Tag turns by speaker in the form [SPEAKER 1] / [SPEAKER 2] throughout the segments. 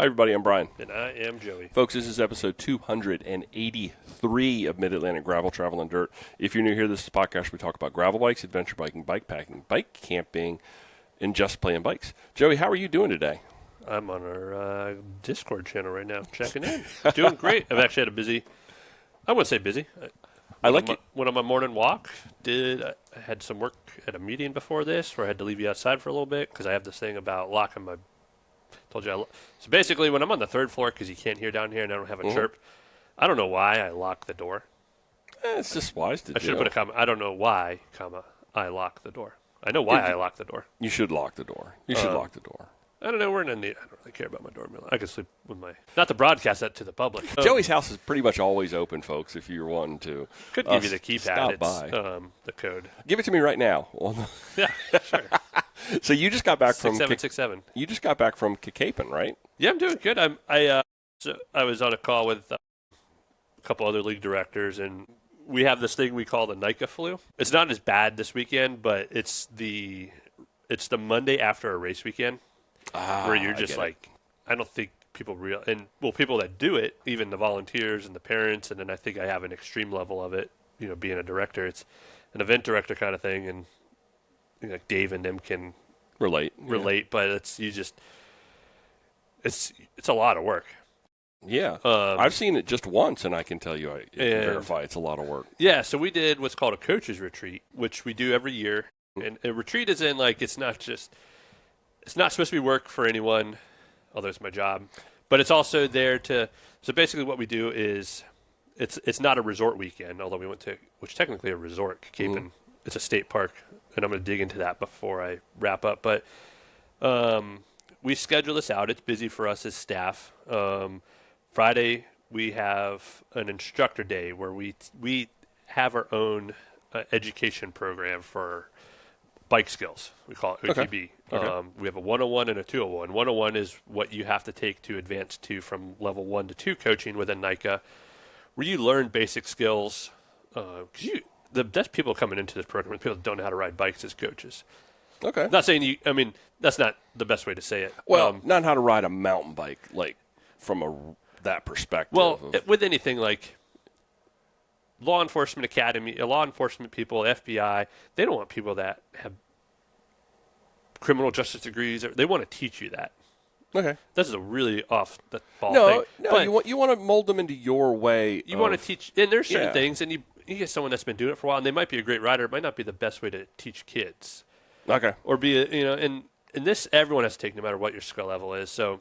[SPEAKER 1] Hi, everybody. I'm Brian.
[SPEAKER 2] And I am Joey.
[SPEAKER 1] Folks, this is episode 283 of Mid-Atlantic Gravel, Travel, and Dirt. If you're new here, this is a podcast where we talk about gravel bikes, adventure biking, bikepacking, bike camping, and just playing bikes. Joey, how are you doing today?
[SPEAKER 2] I'm on our Discord channel right now, checking in. Doing great. I've actually had a busy, I wouldn't say busy. Went on my morning walk. I had some work at a meeting before this where I had to leave you outside for a little bit because I have this thing about locking my, so basically when I'm on the third floor because you can't hear down here and I don't have a chirp, I don't know why I lock the door.
[SPEAKER 1] It's just wise to do.
[SPEAKER 2] I should have put a comma. I don't know why, I lock the door. I know why I lock the door.
[SPEAKER 1] You should lock the door. You should lock the door.
[SPEAKER 2] I don't know. I don't really care about my doorbell. I can sleep with my, not to broadcast that to the public.
[SPEAKER 1] Joey's house is pretty much always open, folks, if you're wanting to.
[SPEAKER 2] Could give you the keypad.
[SPEAKER 1] Stop
[SPEAKER 2] it's
[SPEAKER 1] by.
[SPEAKER 2] The code.
[SPEAKER 1] Give it to me right now.
[SPEAKER 2] Yeah, sure.
[SPEAKER 1] So you just got back from
[SPEAKER 2] 6767.
[SPEAKER 1] You just got back from Caping, right?
[SPEAKER 2] Yeah, I'm doing good. I was on a call with a couple other league directors, and we have this thing we call the NICA flu. It's not as bad this weekend, but it's the Monday after a race weekend. Where you're just like, I don't think people people that do it, even the volunteers and the parents, and then I think I have an extreme level of it, being a director. It's an event director kind of thing, and like Dave and them can relate, but it's a lot of work.
[SPEAKER 1] Yeah. I've seen it just once, and I can tell you, I can verify it's a lot of work.
[SPEAKER 2] Yeah, so we did what's called a coach's retreat, which we do every year. And a retreat is in, like, it's not supposed to be work for anyone, although it's my job. But it's also there so basically what we do is, it's not a resort weekend, although we went to, which technically a resort, Caping. It's a state park, and I'm going to dig into that before I wrap up. But we schedule this out. It's busy for us as staff. Friday, we have an instructor day where we have our own education program for bike skills. We call it OTB. Okay. We have a 101 and a 201. 101 is what you have to take to advance to from level 1 to 2 coaching within NICA, where you learn basic skills. The best people coming into this program are people that don't know how to ride bikes as coaches.
[SPEAKER 1] Okay.
[SPEAKER 2] Not saying that's not the best way to say it.
[SPEAKER 1] Well, not how to ride a mountain bike, like from that perspective.
[SPEAKER 2] Well, with anything like law enforcement academy, law enforcement people, FBI, they don't want people that have criminal justice degrees. They want to teach you that.
[SPEAKER 1] Okay.
[SPEAKER 2] This is a really off the ball thing.
[SPEAKER 1] No, you want to mold them into your way.
[SPEAKER 2] You want to teach, and there's certain things, and you get someone that's been doing it for a while, and they might be a great rider. It might not be the best way to teach kids.
[SPEAKER 1] Okay.
[SPEAKER 2] Or be and this everyone has to take no matter what your skill level is. So,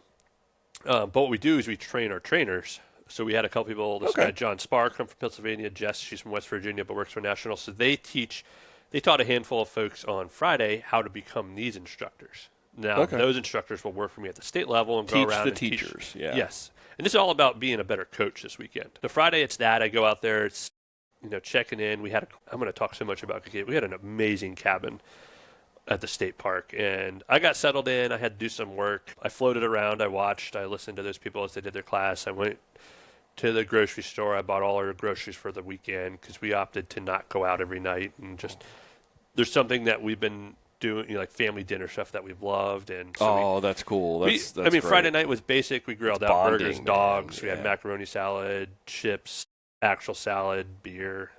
[SPEAKER 2] but what we do is we train our trainers. So we had a couple people, this guy John Sparr come from Pennsylvania, Jess, she's from West Virginia but works for National. So they taught a handful of folks on Friday how to become these instructors. Now those instructors will work for me at the state level and go around and
[SPEAKER 1] teachers.
[SPEAKER 2] Yeah. Yes. And this is all about being a better coach this weekend. The Friday it's that. I go out there, it's checking in. I'm going to talk so much about Kona. We had an amazing cabin at the state park, and I got settled in. I had to do some work. I floated around. I watched. I listened to those people as they did their class. I went to the grocery store. I bought all our groceries for the weekend because we opted to not go out every night, and just there's something that we've been doing, like family dinner stuff that we've loved. And so
[SPEAKER 1] that's cool. That's great.
[SPEAKER 2] Friday night was basic. We grilled out
[SPEAKER 1] bonding,
[SPEAKER 2] burgers, dogs.
[SPEAKER 1] Man.
[SPEAKER 2] We had macaroni salad, chips, actual salad, beer,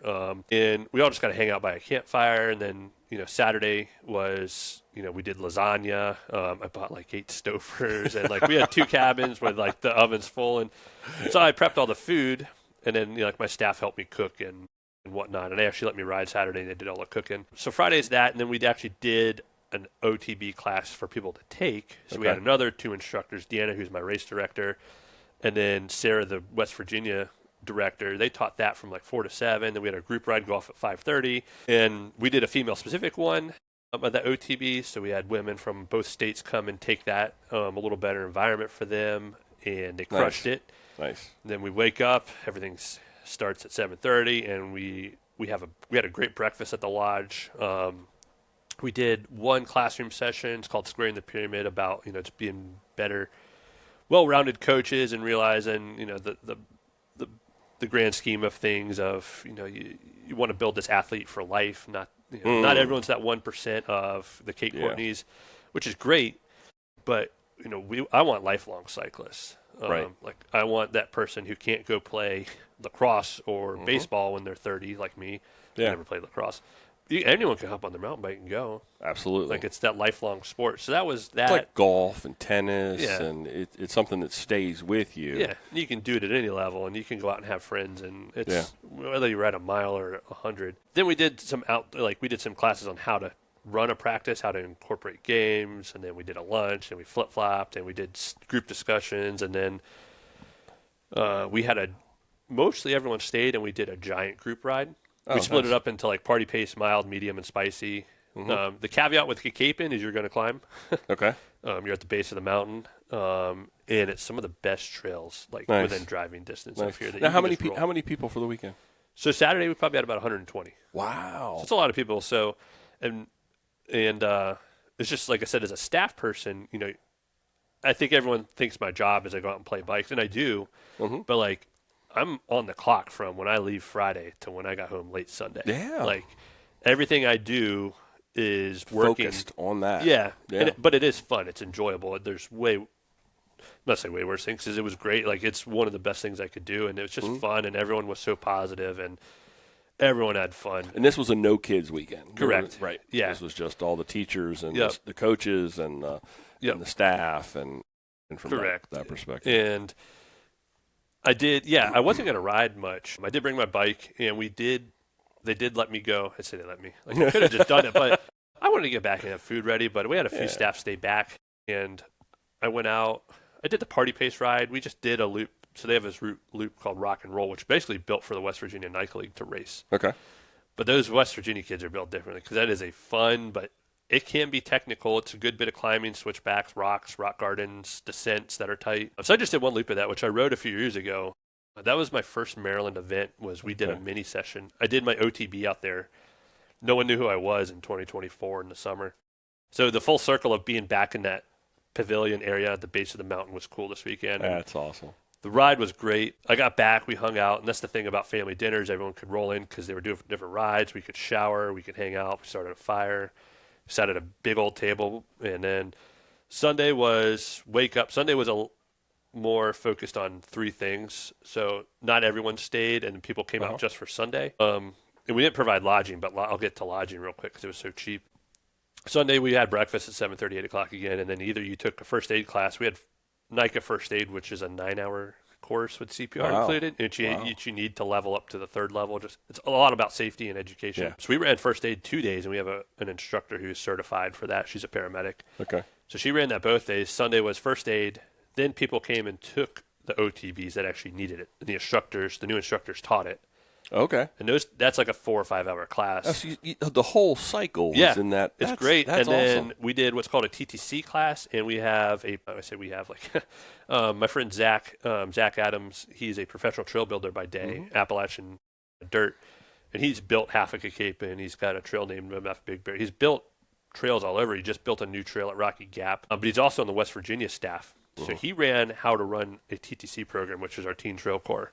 [SPEAKER 2] and we all just got to hang out by a campfire. And then Saturday was we did lasagna. I bought like 8 stofers, and like we had 2 cabins with like the ovens full, and so I prepped all the food, and then my staff helped me cook and whatnot, and they actually let me ride Saturday, and they did all the cooking. So Friday's that, and then we actually did an OTB class for people to take. So we had another 2 instructors, Deanna, who's my race director, and then Sarah, the West Virginia director. They taught that from like 4 to 7. Then we had a group ride go off at 5:30, and we did a female specific one at the OTB. So we had women from both states come and take that, a little better environment for them, and they crushed it.
[SPEAKER 1] Nice.
[SPEAKER 2] And then we wake up, everything starts at 7:30, and we had a great breakfast at the lodge. We did one classroom session. It's called Squaring the Pyramid, about just being better, well-rounded coaches and realizing the grand scheme of things of you want to build this athlete for life. Not not everyone's that 1% of the Kate Courtneys, which is great, but I want lifelong cyclists.
[SPEAKER 1] Right.
[SPEAKER 2] Like I want that person who can't go play lacrosse or baseball when they're 30, like me. I
[SPEAKER 1] Yeah.
[SPEAKER 2] never played lacrosse. Anyone can hop on their mountain bike and go.
[SPEAKER 1] Absolutely.
[SPEAKER 2] Like it's that lifelong sport. So that was that.
[SPEAKER 1] It's like golf and tennis,
[SPEAKER 2] Yeah.
[SPEAKER 1] and it's something that stays with you.
[SPEAKER 2] Yeah, you can do it at any level, and you can go out and have friends, and it's whether you ride a mile or 100. Then we did some we did some classes on how to run a practice, how to incorporate games, and then we did a lunch, and we flip flopped, and we did group discussions, and then we had mostly everyone stayed, and we did a giant group ride. We split it up into like party pace, mild, medium, and spicy. The caveat with Kikapin is you're going to climb.
[SPEAKER 1] Okay.
[SPEAKER 2] You're at the base of the mountain, and it's some of the best trails, like within driving distance up here.
[SPEAKER 1] Now, how many people for the weekend?
[SPEAKER 2] So Saturday we probably had about 120.
[SPEAKER 1] Wow,
[SPEAKER 2] so it's a lot of people. So, and it's just like I said, as a staff person, I think everyone thinks my job is I go out and play bikes, and I do, but like I'm on the clock from when I leave Friday to when I got home late Sunday.
[SPEAKER 1] Yeah,
[SPEAKER 2] like everything I do is working
[SPEAKER 1] focused on that.
[SPEAKER 2] Yeah. But it is fun. It's enjoyable. There's not say way worse things, because it was great. Like it's one of the best things I could do, and it was just fun, and everyone was so positive, and everyone had fun.
[SPEAKER 1] And this was a no kids weekend.
[SPEAKER 2] Correct.
[SPEAKER 1] Right.
[SPEAKER 2] Yeah.
[SPEAKER 1] This was just all the teachers and
[SPEAKER 2] Yep.
[SPEAKER 1] the coaches and the staff and from that perspective.
[SPEAKER 2] And I wasn't going to ride much. I did bring my bike, and they did let me go. I say they let me. Like, I could have just done it, but I wanted to get back and have food ready. But we had a few staff stay back, and I went out. I did the party pace ride. We just did a loop. So they have this loop called Rock and Roll, which is basically built for the West Virginia NICA League to race.
[SPEAKER 1] Okay.
[SPEAKER 2] But those West Virginia kids are built differently, because that is a fun, but it can be technical. It's a good bit of climbing, switchbacks, rocks, rock gardens, descents that are tight. So I just did one loop of that, which I rode a few years ago. That was my first Maryland event. We did a mini session. I did my OTB out there. No one knew who I was in 2024 in the summer. So the full circle of being back in that pavilion area at the base of the mountain was cool this weekend.
[SPEAKER 1] That's awesome.
[SPEAKER 2] The ride was great. I got back, we hung out, and that's the thing about family dinners. Everyone could roll in because they were doing different rides. We could shower, we could hang out. We started a fire, sat at a big old table, and then Sunday was wake up. Sunday was more focused on three things. So not everyone stayed, and people came out just for Sunday. And we didn't provide lodging, but I'll get to lodging real quick because it was so cheap. Sunday we had breakfast at 7:30, 8 o'clock again, and then either you took a first aid class. We had NICA First Aid, which is a 9-hour course with CPR included, which you need to level up to the third level. It's a lot about safety and education. Yeah. So we ran first aid 2 days, and we have an instructor who's certified for that. She's a paramedic.
[SPEAKER 1] Okay.
[SPEAKER 2] So she ran that both days. Sunday was first aid. Then people came and took the OTBs that actually needed it. And the new instructors taught it.
[SPEAKER 1] Okay.
[SPEAKER 2] And that's like a 4 or 5 hour class.
[SPEAKER 1] So the whole cycle was in that.
[SPEAKER 2] It's great.
[SPEAKER 1] That's
[SPEAKER 2] and then
[SPEAKER 1] awesome.
[SPEAKER 2] we did what's called a TTC class, and we have my friend Zach Adams. He's a professional trail builder by day, Appalachian Dirt, and he's built half of Kikapin. He's got a trail named MF Big Bear. He's built trails all over. He just built a new trail at Rocky Gap, but he's also on the West Virginia staff. So he ran how to run a TTC program, which is our Teen Trail Corps.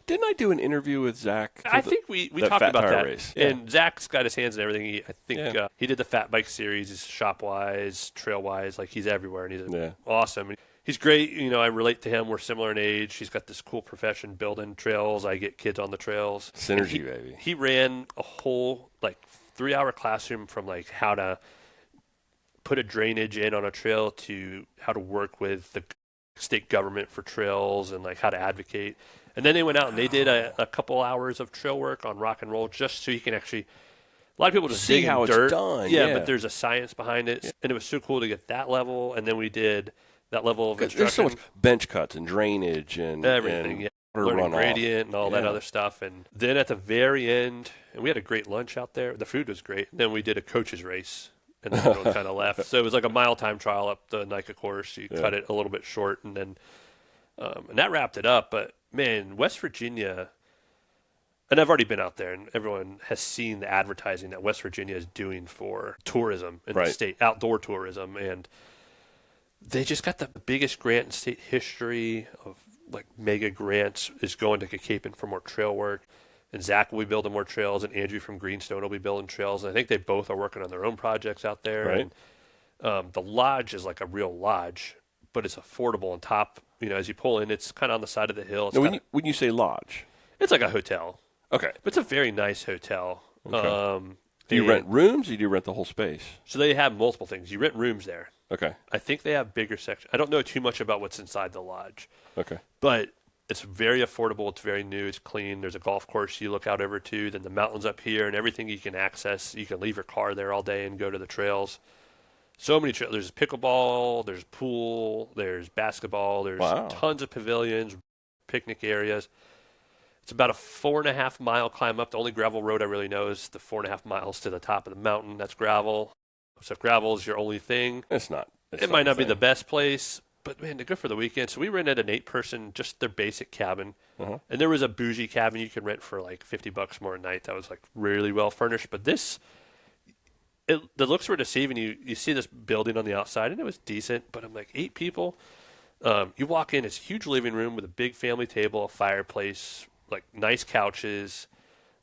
[SPEAKER 1] Didn't I do an interview with Zach?
[SPEAKER 2] I think we talked about that.
[SPEAKER 1] Race.
[SPEAKER 2] Yeah. And Zach's got his hands in everything. I think he did the Fat Bike series. He's shop-wise, trail-wise. Like, he's everywhere, and he's awesome. He's great. I relate to him. We're similar in age. He's got this cool profession building trails. I get kids on the trails.
[SPEAKER 1] Synergy, baby.
[SPEAKER 2] He ran a whole, 3-hour classroom from, how to put a drainage in on a trail to how to work with the state government for trails and, how to advocate. And then they went out and they did a couple hours of trail work on Rock and Roll, just so you can actually. A lot of people just
[SPEAKER 1] see
[SPEAKER 2] dig
[SPEAKER 1] how
[SPEAKER 2] in
[SPEAKER 1] it's
[SPEAKER 2] dirt.
[SPEAKER 1] done.
[SPEAKER 2] Yeah, but there's a science behind it, and it was so cool to get that level. And then we did that level of instruction.
[SPEAKER 1] There's so much bench cuts and drainage and
[SPEAKER 2] everything,
[SPEAKER 1] and
[SPEAKER 2] learning gradient and all that other stuff. And then at the very end, and we had a great lunch out there. The food was great. And then we did a coach's race, and then everyone kind of left. So it was like a mile time trial up the NICA course. You cut it a little bit short, and then and that wrapped it up. But man, West Virginia, and I've already been out there, and everyone has seen the advertising that West Virginia is doing for tourism in the state, outdoor tourism, and they just got the biggest grant in state history of mega grants is going to Kikapin for more trail work. And Zach will be building more trails, and Andrew from Greenstone will be building trails. And I think they both are working on their own projects out there.
[SPEAKER 1] Right.
[SPEAKER 2] And the lodge is like a real lodge. but it's affordable on top. As you pull in, it's kind of on the side of the hill. It's,
[SPEAKER 1] Now, when you say lodge,
[SPEAKER 2] it's like a hotel.
[SPEAKER 1] okay.
[SPEAKER 2] But it's a very nice hotel.
[SPEAKER 1] Okay. Do you rent rooms or do you rent the whole space?
[SPEAKER 2] So they have multiple things. You rent rooms there.
[SPEAKER 1] Okay.
[SPEAKER 2] I think they have bigger sections. I don't know too much about what's inside the lodge.
[SPEAKER 1] Okay.
[SPEAKER 2] But it's very affordable. It's very new. It's clean. There's a golf course you look out over to. Then the mountains up here and everything you can access. You can leave your car there all day and go to the trails. So many trails. There's pickleball. There's pool. There's basketball. There's tons of pavilions, picnic areas. It's about a 4.5 mile climb up. The only gravel road I really know is the 4.5 miles to the top of the mountain. That's gravel. So if gravel is your only thing,
[SPEAKER 1] It's not.
[SPEAKER 2] It might not be the best place, but man, to go for the weekend. So we rented an 8-person, just their basic cabin, and there was a bougie cabin you could rent for like $50 more a night. That was like really well furnished. But the looks were deceiving. You see this building on the outside, and it was decent. But I'm like 8 people. You walk in, it's a huge living room with a big family table, a fireplace, like nice couches.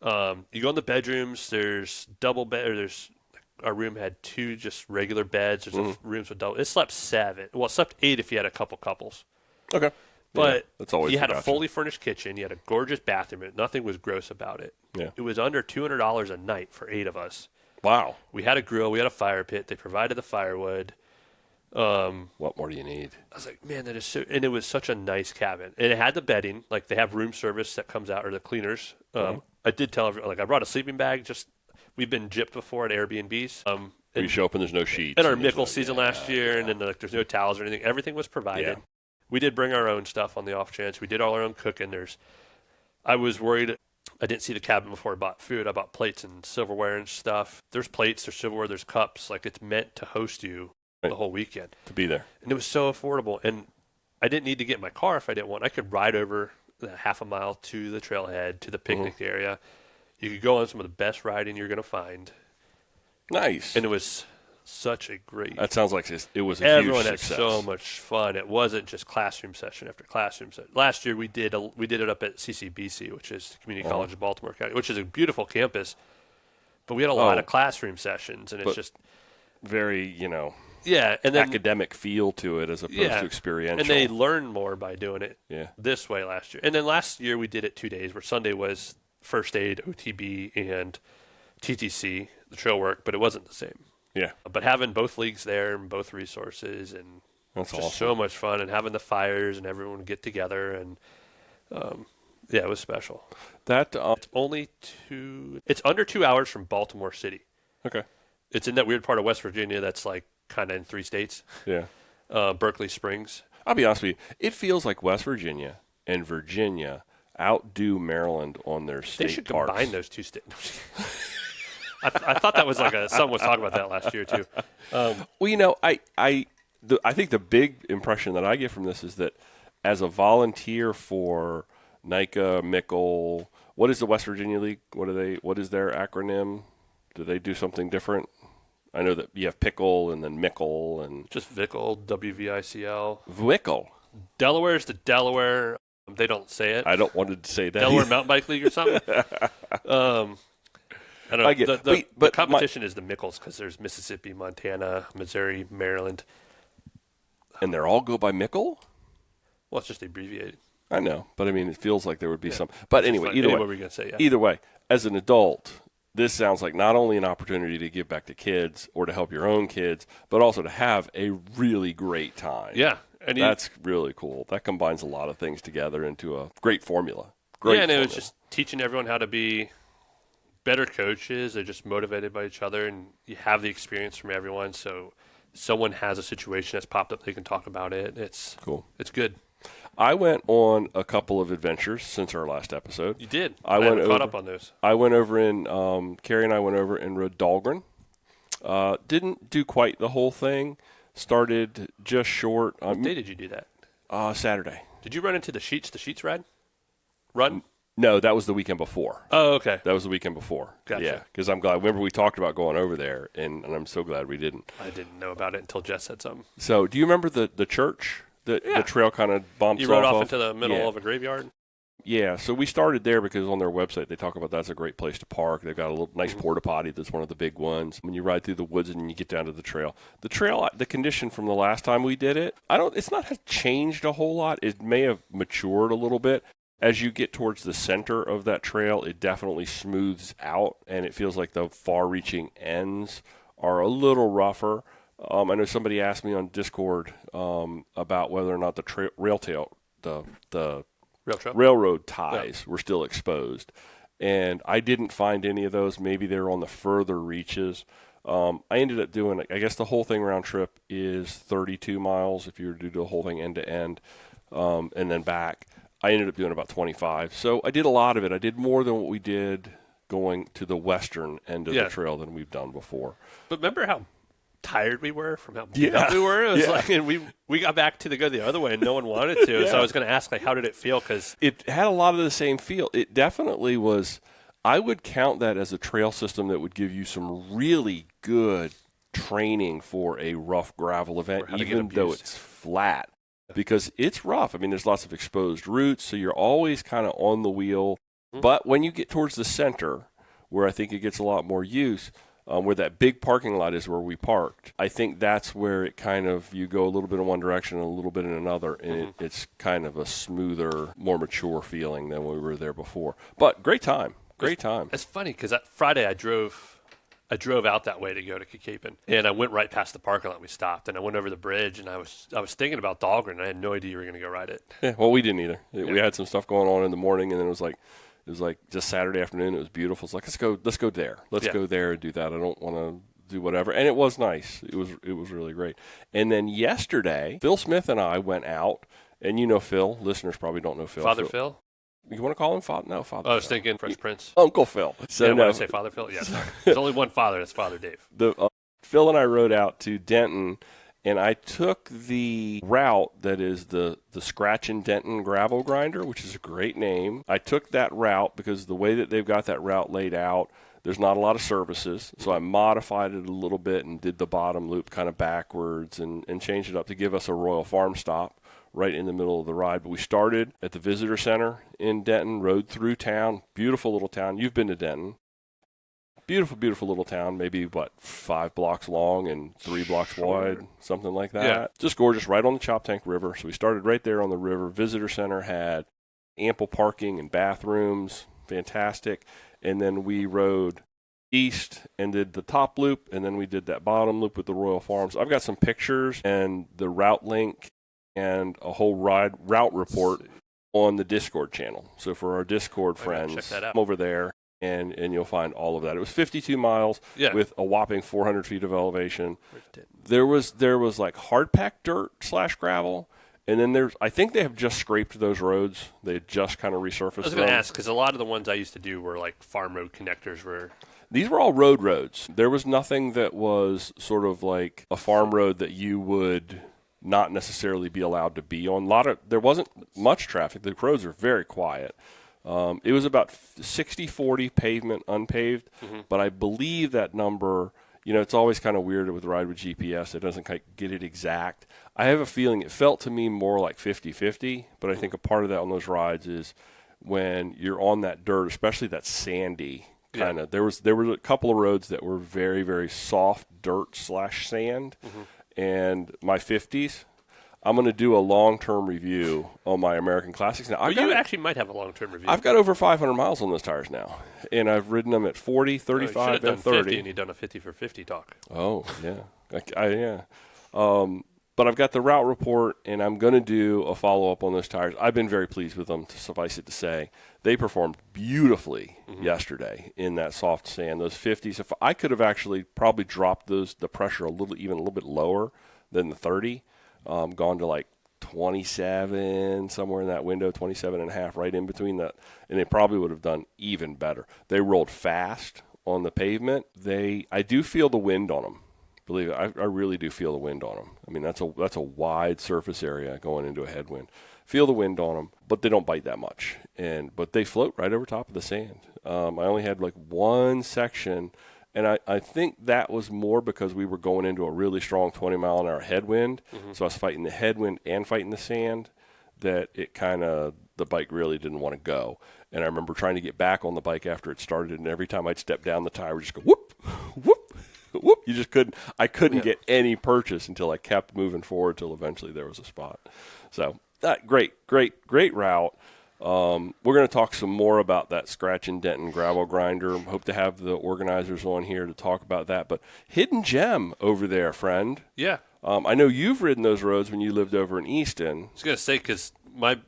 [SPEAKER 2] You go in the bedrooms. There's double bed. Or there's our room had 2 just regular beds. There's rooms with double. It slept 7. Well, it slept 8 if you had a couple couples.
[SPEAKER 1] Okay.
[SPEAKER 2] But
[SPEAKER 1] that's always
[SPEAKER 2] you had a fully furnished kitchen. You had a gorgeous bathroom. Nothing was gross about it.
[SPEAKER 1] Yeah.
[SPEAKER 2] It was under $200 a night for 8 of us.
[SPEAKER 1] Wow.
[SPEAKER 2] We had a grill. We had a fire pit. They provided the firewood.
[SPEAKER 1] What more do you need?
[SPEAKER 2] I was like, man, that is so. And it was such a nice cabin. And it had the bedding. Like they have room service that comes out, or the cleaners. I did tell everyone, like I brought a sleeping bag. We've been gypped before at Airbnbs.
[SPEAKER 1] You show up and there's no sheets.
[SPEAKER 2] In our Mickle season last year, and then there's no towels or anything. Everything was provided.
[SPEAKER 1] Yeah.
[SPEAKER 2] We did bring our own stuff on the off chance. We did all our own cooking. I was worried. I didn't see the cabin before I bought food. I bought plates and silverware and stuff. There's plates, there's silverware, there's cups. Like it's meant to host you the whole weekend.
[SPEAKER 1] To be there.
[SPEAKER 2] And it was so affordable. And I didn't need to get in my car if I didn't want. I could ride over the half a mile to the trailhead, to the picnic area. You could go on some of the best riding you're going to find.
[SPEAKER 1] Nice.
[SPEAKER 2] And it was such a great.
[SPEAKER 1] That sounds like it was a
[SPEAKER 2] Everyone
[SPEAKER 1] huge
[SPEAKER 2] had
[SPEAKER 1] success.
[SPEAKER 2] so much fun. It wasn't just classroom session after classroom session. Last year we did it up at CCBC, which is Community College of Baltimore County, which is a beautiful campus. But we had a lot of classroom sessions, and it's just
[SPEAKER 1] very,
[SPEAKER 2] and then
[SPEAKER 1] academic feel to it as opposed to experiential.
[SPEAKER 2] And they learn more by doing it
[SPEAKER 1] this
[SPEAKER 2] way last year. And then last year we did it 2 days, where Sunday was first aid, OTB, and TTC, the trail work, but it wasn't the same.
[SPEAKER 1] Yeah.
[SPEAKER 2] But having both leagues there and both resources, and
[SPEAKER 1] that's
[SPEAKER 2] just
[SPEAKER 1] awesome.
[SPEAKER 2] So much fun, and having the fires and everyone get together, and it was special.
[SPEAKER 1] That
[SPEAKER 2] it's under 2 hours from Baltimore City.
[SPEAKER 1] Okay.
[SPEAKER 2] It's in that weird part of West Virginia that's like kind of in 3 states.
[SPEAKER 1] Yeah.
[SPEAKER 2] Berkeley Springs.
[SPEAKER 1] I'll be honest with you. It feels like West Virginia and Virginia outdo Maryland on their state
[SPEAKER 2] They should
[SPEAKER 1] parks.
[SPEAKER 2] combine those 2 states. I thought that was like someone was talking about that last year too.
[SPEAKER 1] I think the big impression that I get from this is that as a volunteer for NICA, Mickle, what is the West Virginia League? What is their acronym? Do they do something different? I know that you have Pickle and then Mickle and
[SPEAKER 2] just Vickle, WVICL.
[SPEAKER 1] Vickle.
[SPEAKER 2] Delaware's the Delaware. They don't say it.
[SPEAKER 1] I don't want to say that.
[SPEAKER 2] Delaware Mountain Bike League or something. I don't know.
[SPEAKER 1] I get
[SPEAKER 2] the competition is the Mickles, because there's Mississippi, Montana, Missouri, Maryland.
[SPEAKER 1] And they all go by Mickle?
[SPEAKER 2] Well, it's just abbreviated.
[SPEAKER 1] I know, but I mean, it feels like there would be some. But anyway, either way,
[SPEAKER 2] what were you gonna say? Yeah.
[SPEAKER 1] Either way, as an adult, this sounds like not only an opportunity to give back to kids or to help your own kids, but also to have a really great time.
[SPEAKER 2] Yeah.
[SPEAKER 1] And that's really cool. That combines a lot of things together into a great formula. And
[SPEAKER 2] it was just teaching everyone how to be better coaches. They're just motivated by each other, and you have the experience from everyone. So someone has a situation that's popped up, they can talk about it. It's
[SPEAKER 1] cool.
[SPEAKER 2] It's good.
[SPEAKER 1] I went on a couple of adventures since our last episode.
[SPEAKER 2] You did.
[SPEAKER 1] I went
[SPEAKER 2] caught up on those.
[SPEAKER 1] I went over in Carrie and I went over and rode Dahlgren. Didn't do quite the whole thing. Started just short.
[SPEAKER 2] What day did you do that?
[SPEAKER 1] Saturday.
[SPEAKER 2] Did you run into the Sheets run?
[SPEAKER 1] No, that was the weekend before.
[SPEAKER 2] Oh, okay.
[SPEAKER 1] That was the weekend before.
[SPEAKER 2] Gotcha.
[SPEAKER 1] Yeah, because I'm glad. Remember, we talked about going over there, and I'm so glad we didn't.
[SPEAKER 2] I didn't know about it until Jess said something.
[SPEAKER 1] So, do you remember the church? The trail kind of bumps off.
[SPEAKER 2] You rode off into the middle of a graveyard?
[SPEAKER 1] Yeah, so we started there because on their website they talk about that's a great place to park. They've got a little nice porta potty that's one of the big ones. When you ride through the woods and you get down to the trail, the condition from the last time we did it, it's not has changed a whole lot. It may have matured a little bit. As you get towards the center of that trail, it definitely smooths out, and it feels like the far-reaching ends are a little rougher. I know somebody asked me on Discord about whether or not the the railroad ties were still exposed, and I didn't find any of those. Maybe they're on the further reaches. I ended up doing, I guess the whole thing round trip is 32 miles if you were to do the whole thing end to end, and then back. I ended up doing about 25. So I did a lot of it. I did more than what we did going to the western end of the trail than we've done before.
[SPEAKER 2] But remember how tired we were from how beat up we were? It was like, and we got back to go the other way and no one wanted to. So I was going to ask, like, how did it feel? Because
[SPEAKER 1] it had a lot of the same feel. It definitely was. I would count that as a trail system that would give you some really good training for a rough gravel event, even though it's flat. Because it's rough. I mean, there's lots of exposed roots, so you're always kind of on the wheel. But when you get towards the center, where I think it gets a lot more use, where that big parking lot is where we parked, I think that's where it kind of, you go a little bit in one direction and a little bit in another, and it's kind of a smoother, more mature feeling than we were there before. But great time. Great time.
[SPEAKER 2] It's funny because that Friday I drove out that way to go to Kikapin, and I went right past the parking lot. We stopped, and I went over the bridge, and I was thinking about Dahlgren. I had no idea you were going to go ride it.
[SPEAKER 1] Yeah, well, we didn't either. We had some stuff going on in the morning, and then it was like just Saturday afternoon. It was beautiful. It's like let's go there. Let's go there and do that. I don't want to do whatever. And it was nice. It was really great. And then yesterday, Phil Smith and I went out, and you know Phil. Listeners probably don't know Phil.
[SPEAKER 2] Father Phil?
[SPEAKER 1] You want to call him Father? No, Father.
[SPEAKER 2] I was thinking Fresh Prince.
[SPEAKER 1] Uncle Phil.
[SPEAKER 2] So when I say Father Phil, yeah, sorry. There's only one father. That's Father Dave.
[SPEAKER 1] Phil and I rode out to Denton, and I took the route that is the Scratch and Denton gravel grinder, which is a great name. I took that route because the way that they've got that route laid out, there's not a lot of services, so I modified it a little bit and did the bottom loop kind of backwards and changed it up to give us a Royal Farm stop right in the middle of the ride. But we started at the visitor center in Denton, rode through town, beautiful little town. You've been to Denton. Beautiful, beautiful little town, maybe, 5 blocks long and 3 blocks wide, something like that. Yeah. Just gorgeous, right on the Chop Tank River. So we started right there on the river. Visitor center had ample parking and bathrooms, fantastic. And then we rode east and did the top loop, and then we did that bottom loop with the Royal Farms. I've got some pictures and the route link and a whole route report on the Discord channel. So for our Discord friends, come over there and you'll find all of that. It was 52 miles with a whopping 400 feet of elevation. There was like hard packed dirt / gravel. And then I think they have just scraped those roads. They had just kind of resurfaced them.
[SPEAKER 2] I was going to ask, because a lot of the ones I used to do were like farm road connectors.
[SPEAKER 1] These were all roads. There was nothing that was sort of like a farm road that you would not necessarily be allowed to be on. There wasn't much traffic. The roads are very quiet. It was about 60-40 pavement unpaved, but I believe that number, it's always kind of weird with ride with GPS. It doesn't quite get it exact. I have a feeling it felt to me more like 50-50, but I think a part of that on those rides is when you're on that dirt, especially that sandy kind of. There was a couple of roads that were very, very soft dirt / sand, and my 50s. I'm going to do a long-term review on my American Classics. Now,
[SPEAKER 2] you actually might have a long-term review.
[SPEAKER 1] I've got over 500 miles on those tires now, and I've ridden them at 40, 35, and 30.
[SPEAKER 2] 50, and you've done a 50 for 50 talk.
[SPEAKER 1] Oh, yeah. Yeah. But I've got the route report, and I'm going to do a follow-up on those tires. I've been very pleased with them, to suffice it to say. They performed beautifully yesterday in that soft sand. Those 50s, if I could have actually probably dropped the pressure a little bit lower than the 30, gone to like 27, somewhere in that window, 27 and a half, right in between that, and they probably would have done even better. They rolled fast on the pavement. I do feel the wind on them. Believe it, I really do feel the wind on them. I mean, that's a wide surface area going into a headwind. Feel the wind on them, but they don't bite that much. But they float right over top of the sand. I only had like one section, and I think that was more because we were going into a really strong 20-mile-an-hour headwind. So I was fighting the headwind and fighting the sand. that the bike really didn't want to go. And I remember trying to get back on the bike after it started, and every time I'd step down, the tire would just go whoop, whoop, whoop. I couldn't get any purchase until I kept moving forward till eventually there was a spot. So great route. We're going to talk some more about that scratch and dent and gravel grinder. Hope to have the organizers on here to talk about that. But hidden gem over there, friend.
[SPEAKER 2] Yeah.
[SPEAKER 1] I know you've ridden those roads when you lived over in Easton.
[SPEAKER 2] I was going to say, because my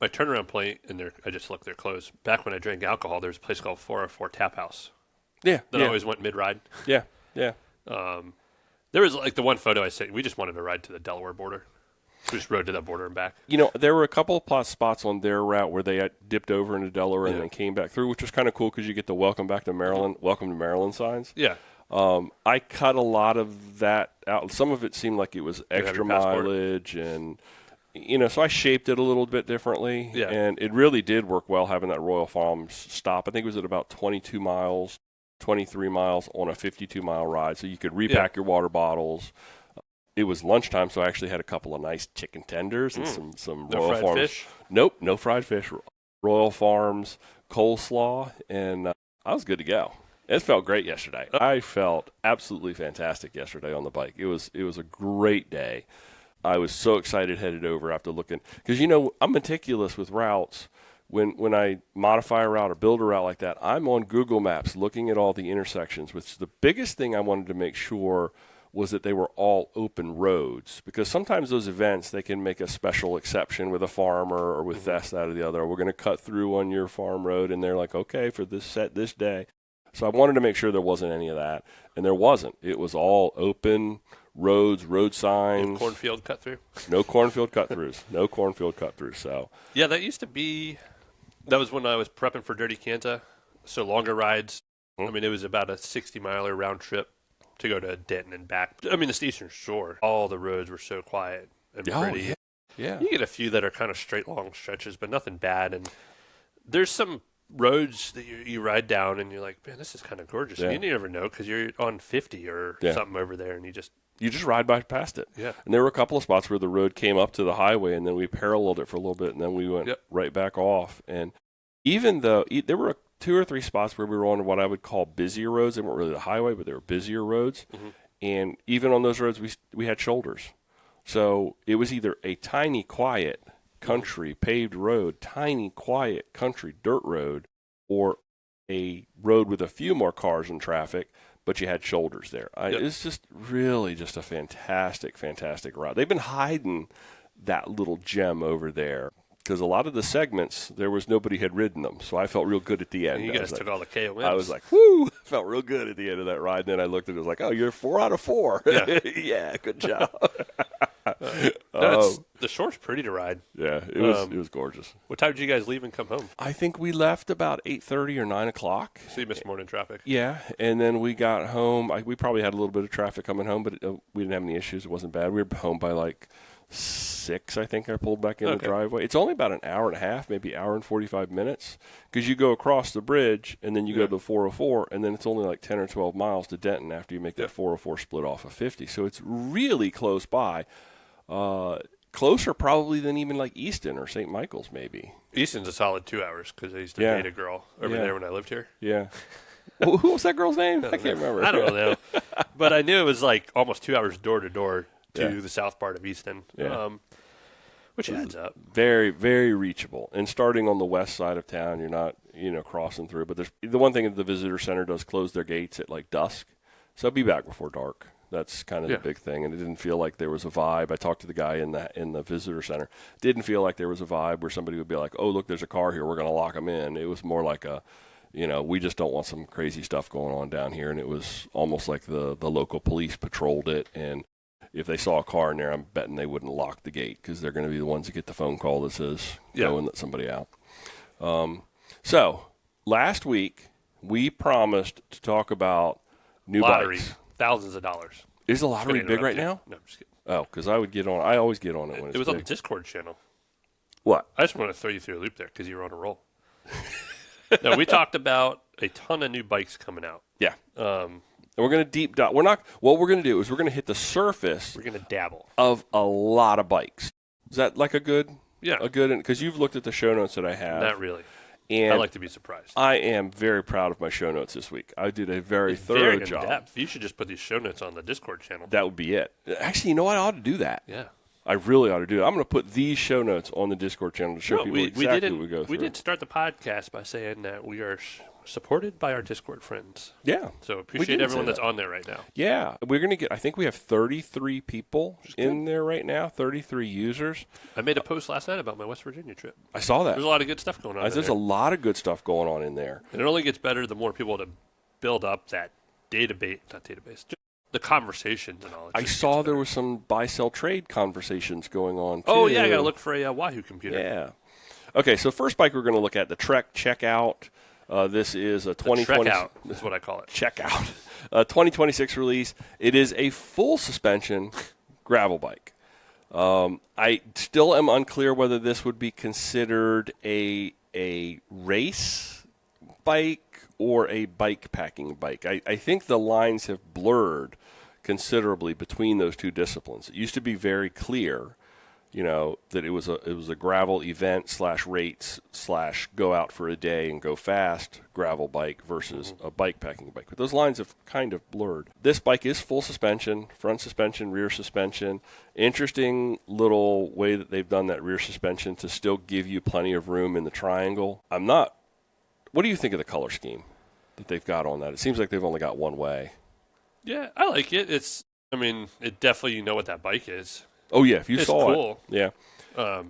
[SPEAKER 2] turnaround point, and I just looked, they're closed. Back when I drank alcohol, there was a place called 404 Tap House.
[SPEAKER 1] Yeah.
[SPEAKER 2] That always went mid-ride.
[SPEAKER 1] Yeah.
[SPEAKER 2] There was like the one photo I said, we just wanted to ride to the Delaware border. We just rode to that border and back.
[SPEAKER 1] There were a couple of spots on their route where they had dipped over into Delaware and then came back through, which was kind of cool because you get the welcome to Maryland signs.
[SPEAKER 2] Yeah.
[SPEAKER 1] I cut a lot of that out. Some of it seemed like it was extra mileage, and so I shaped it a little bit differently.
[SPEAKER 2] Yeah.
[SPEAKER 1] And it really did work well having that Royal Farms stop. I think it was at about 22 miles, 23 miles on a 52-mile ride, so you could repack your water bottles. It was lunchtime, so I actually had a couple of nice chicken tenders and some Royal Farms.
[SPEAKER 2] Fish?
[SPEAKER 1] Nope, no fried fish. Royal Farms coleslaw, and I was good to go. It felt great yesterday. I felt absolutely fantastic yesterday on the bike. It was a great day. I was so excited headed over after looking, because I'm meticulous with routes. When I modify a route or build a route like that, I'm on Google Maps looking at all the intersections, which the biggest thing I wanted to make sure was that they were all open roads, because sometimes those events, they can make a special exception with a farmer or with this, that, or the other. We're going to cut through on your farm road, and they're like, okay, for this day. So I wanted to make sure there wasn't any of that, and there wasn't. It was all open roads, road signs.
[SPEAKER 2] No cornfield cut through?
[SPEAKER 1] No cornfield cut-throughs. No cornfield cut-throughs. So
[SPEAKER 2] yeah, that used to be – that was when I was prepping for Dirty Kansas, so longer rides. I mean, it was about a 60-miler round trip to go to Denton and back. I mean, the Eastern Shore, all the roads were so quiet and pretty.
[SPEAKER 1] Yeah.
[SPEAKER 2] You get a few that are kind of straight long stretches, but nothing bad. And there's some roads that you ride down and you're like, man, this is kind of gorgeous.
[SPEAKER 1] Yeah.
[SPEAKER 2] And you never know because you're on 50 or something over there, and you just
[SPEAKER 1] ride by past it.
[SPEAKER 2] Yeah.
[SPEAKER 1] And there were a couple of spots where the road came up to the highway, and then we paralleled it for a little bit, and then we went right back off. And even though there were 2 or 3 spots where we were on what I would call busier roads. They weren't really the highway, but they were busier roads. Mm-hmm. And even on those roads, we had shoulders. So it was either a tiny, quiet country paved road, tiny, quiet country dirt road, or a road with a few more cars and traffic, but you had shoulders there. It's just really just a fantastic, fantastic route. They've been hiding that little gem over there, because a lot of the segments, there was nobody had ridden them, so I felt real good at the end.
[SPEAKER 2] And you guys took all the KOMs.
[SPEAKER 1] I was like, whoo! Felt real good at the end of that ride. And then I looked at it, was like, oh, you're 4 out of 4.
[SPEAKER 2] Yeah,
[SPEAKER 1] yeah, good job.
[SPEAKER 2] The shore's pretty to ride.
[SPEAKER 1] Yeah, it was gorgeous.
[SPEAKER 2] What time did you guys leave and come home?
[SPEAKER 1] I think we left about 8:30 or 9 o'clock.
[SPEAKER 2] So you missed morning traffic.
[SPEAKER 1] Yeah, and then we got home. We probably had a little bit of traffic coming home, but we didn't have any issues. It wasn't bad. We were home by like 6, I think. I pulled back in the driveway. It's only about an hour and a half, maybe hour and 45 minutes, because you go across the bridge and then you go to the 404, and then it's only like 10 or 12 miles to Denton after you make that 404 split off of 50. So it's really close by. Closer probably than even like Easton or St. Michael's maybe.
[SPEAKER 2] Easton's a solid 2 hours because I used to date a girl over there when I lived here.
[SPEAKER 1] Yeah. Who was that girl's name? I can't remember.
[SPEAKER 2] I don't know. But I knew it was like almost 2 hours door to door to the south part of Easton, which adds up.
[SPEAKER 1] Very, very reachable. And starting on the west side of town, you're not, crossing through. But the one thing that the visitor center does close their gates at like dusk, so be back before dark. That's kind of the big thing, and it didn't feel like there was a vibe. I talked to the guy in the visitor center. Didn't feel like there was a vibe where somebody would be like, "Oh, look, there's a car here. We're going to lock them in." It was more like we just don't want some crazy stuff going on down here, and it was almost like the local police patrolled it, and if they saw a car in there, I'm betting they wouldn't lock the gate because they're going to be the ones that get the phone call that says, go and let somebody out. So last week, we promised to talk about new bikes.
[SPEAKER 2] Thousands of dollars.
[SPEAKER 1] Is the lottery big right now?
[SPEAKER 2] No, I'm just kidding.
[SPEAKER 1] Oh, because I always get on it when it's
[SPEAKER 2] It was
[SPEAKER 1] big.
[SPEAKER 2] on the Discord channel.
[SPEAKER 1] What?
[SPEAKER 2] I just want to throw you through a loop there because you were on a roll. No, we talked about a ton of new bikes coming out.
[SPEAKER 1] Yeah. And we're going to deep dive. What we're going to do is we're going to hit the surface.
[SPEAKER 2] We're going to dabble
[SPEAKER 1] of a lot of bikes. Is that like a good
[SPEAKER 2] Yeah.
[SPEAKER 1] a good, because you've looked at the show notes that I have.
[SPEAKER 2] Not really.
[SPEAKER 1] And
[SPEAKER 2] I like to be surprised.
[SPEAKER 1] I am very proud of my show notes this week. I did a very thorough
[SPEAKER 2] Very
[SPEAKER 1] job.
[SPEAKER 2] in-depth. You should just put these show notes on the Discord channel.
[SPEAKER 1] That would be it. Actually, you know what? I ought to do that.
[SPEAKER 2] Yeah.
[SPEAKER 1] I really ought to do it. I'm going to put these show notes on the Discord channel to show people exactly what we go through.
[SPEAKER 2] We didn't start the podcast by saying that we are supported by our Discord friends.
[SPEAKER 1] Yeah.
[SPEAKER 2] So appreciate everyone that's on there right now.
[SPEAKER 1] Yeah. We're going to get, I think we have 33 people in there right now, 33 users.
[SPEAKER 2] I made a post last night about my West Virginia trip.
[SPEAKER 1] I saw that.
[SPEAKER 2] There's a lot of good stuff going on
[SPEAKER 1] There's a lot of good stuff going on in there.
[SPEAKER 2] And it only gets better the more people to build up that database, just the conversations and all.
[SPEAKER 1] I saw there was some buy-sell trade conversations going on, too.
[SPEAKER 2] Oh, yeah, I got to look for a Wahoo computer.
[SPEAKER 1] Yeah. Okay, so first bike we're going to look at, the Trek Checkout. This is a 2020.
[SPEAKER 2] Trek-out is what I call it.
[SPEAKER 1] Checkout. 2026 release. It is a full suspension gravel bike. I still am unclear whether this would be considered a race bike or a bike packing bike. I think the lines have blurred considerably between those two disciplines. It used to be very clear, that it was a gravel event / rates / go out for a day and go fast gravel bike versus a bike packing bike. But those lines have kind of blurred. This bike is full suspension, front suspension, rear suspension. Interesting little way that they've done that rear suspension to still give you plenty of room in the triangle. What do you think of the color scheme that they've got on that? It seems like they've only got one way.
[SPEAKER 2] Yeah, I like it. It definitely, what that bike is.
[SPEAKER 1] Oh, yeah, if you saw
[SPEAKER 2] cool.
[SPEAKER 1] it.
[SPEAKER 2] Yeah.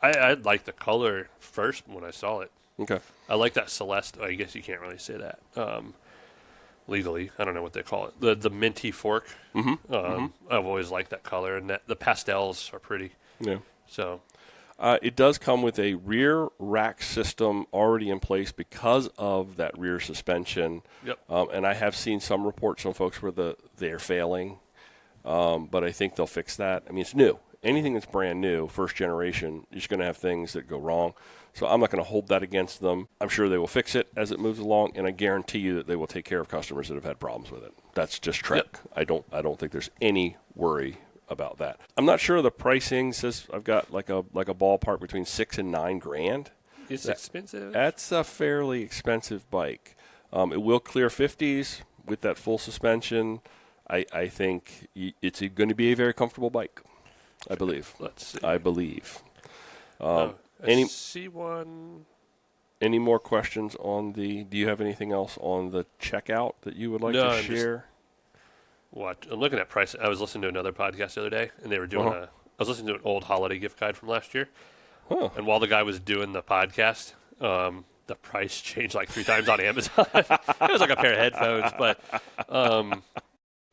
[SPEAKER 2] I like the color first when I saw it.
[SPEAKER 1] Okay.
[SPEAKER 2] I like that Celeste. I guess you can't really say that legally. I don't know what they call it. The minty fork.
[SPEAKER 1] Mm-hmm.
[SPEAKER 2] I've always liked that color, and the pastels are pretty.
[SPEAKER 1] Yeah.
[SPEAKER 2] So
[SPEAKER 1] it does come with a rear rack system already in place because of that rear suspension.
[SPEAKER 2] Yep.
[SPEAKER 1] And I have seen some reports from folks where they're failing, but I think they'll fix that. I mean, it's new. Anything that's brand new, first generation, you're just going to have things that go wrong. So I'm not going to hold that against them. I'm sure they will fix it as it moves along, and I guarantee you that they will take care of customers that have had problems with it. That's just Trek. Yep. I don't think there's any worry about that. I'm not sure the pricing says I've got like a ballpark between $6,000 and $9,000.
[SPEAKER 2] It's expensive.
[SPEAKER 1] That's a fairly expensive bike. It will clear 50s with that full suspension. I think it's going to be a very comfortable bike. I believe.
[SPEAKER 2] Let's see.
[SPEAKER 1] I believe.
[SPEAKER 2] C1.
[SPEAKER 1] Any more questions on do you have anything else on the checkout that you would like to share?
[SPEAKER 2] I'm looking at price. I was listening to another podcast the other day, and they were doing I was listening to an old holiday gift guide from last year.
[SPEAKER 1] Huh.
[SPEAKER 2] And while the guy was doing the podcast, the price changed like 3 times on Amazon. It was like a pair of headphones, but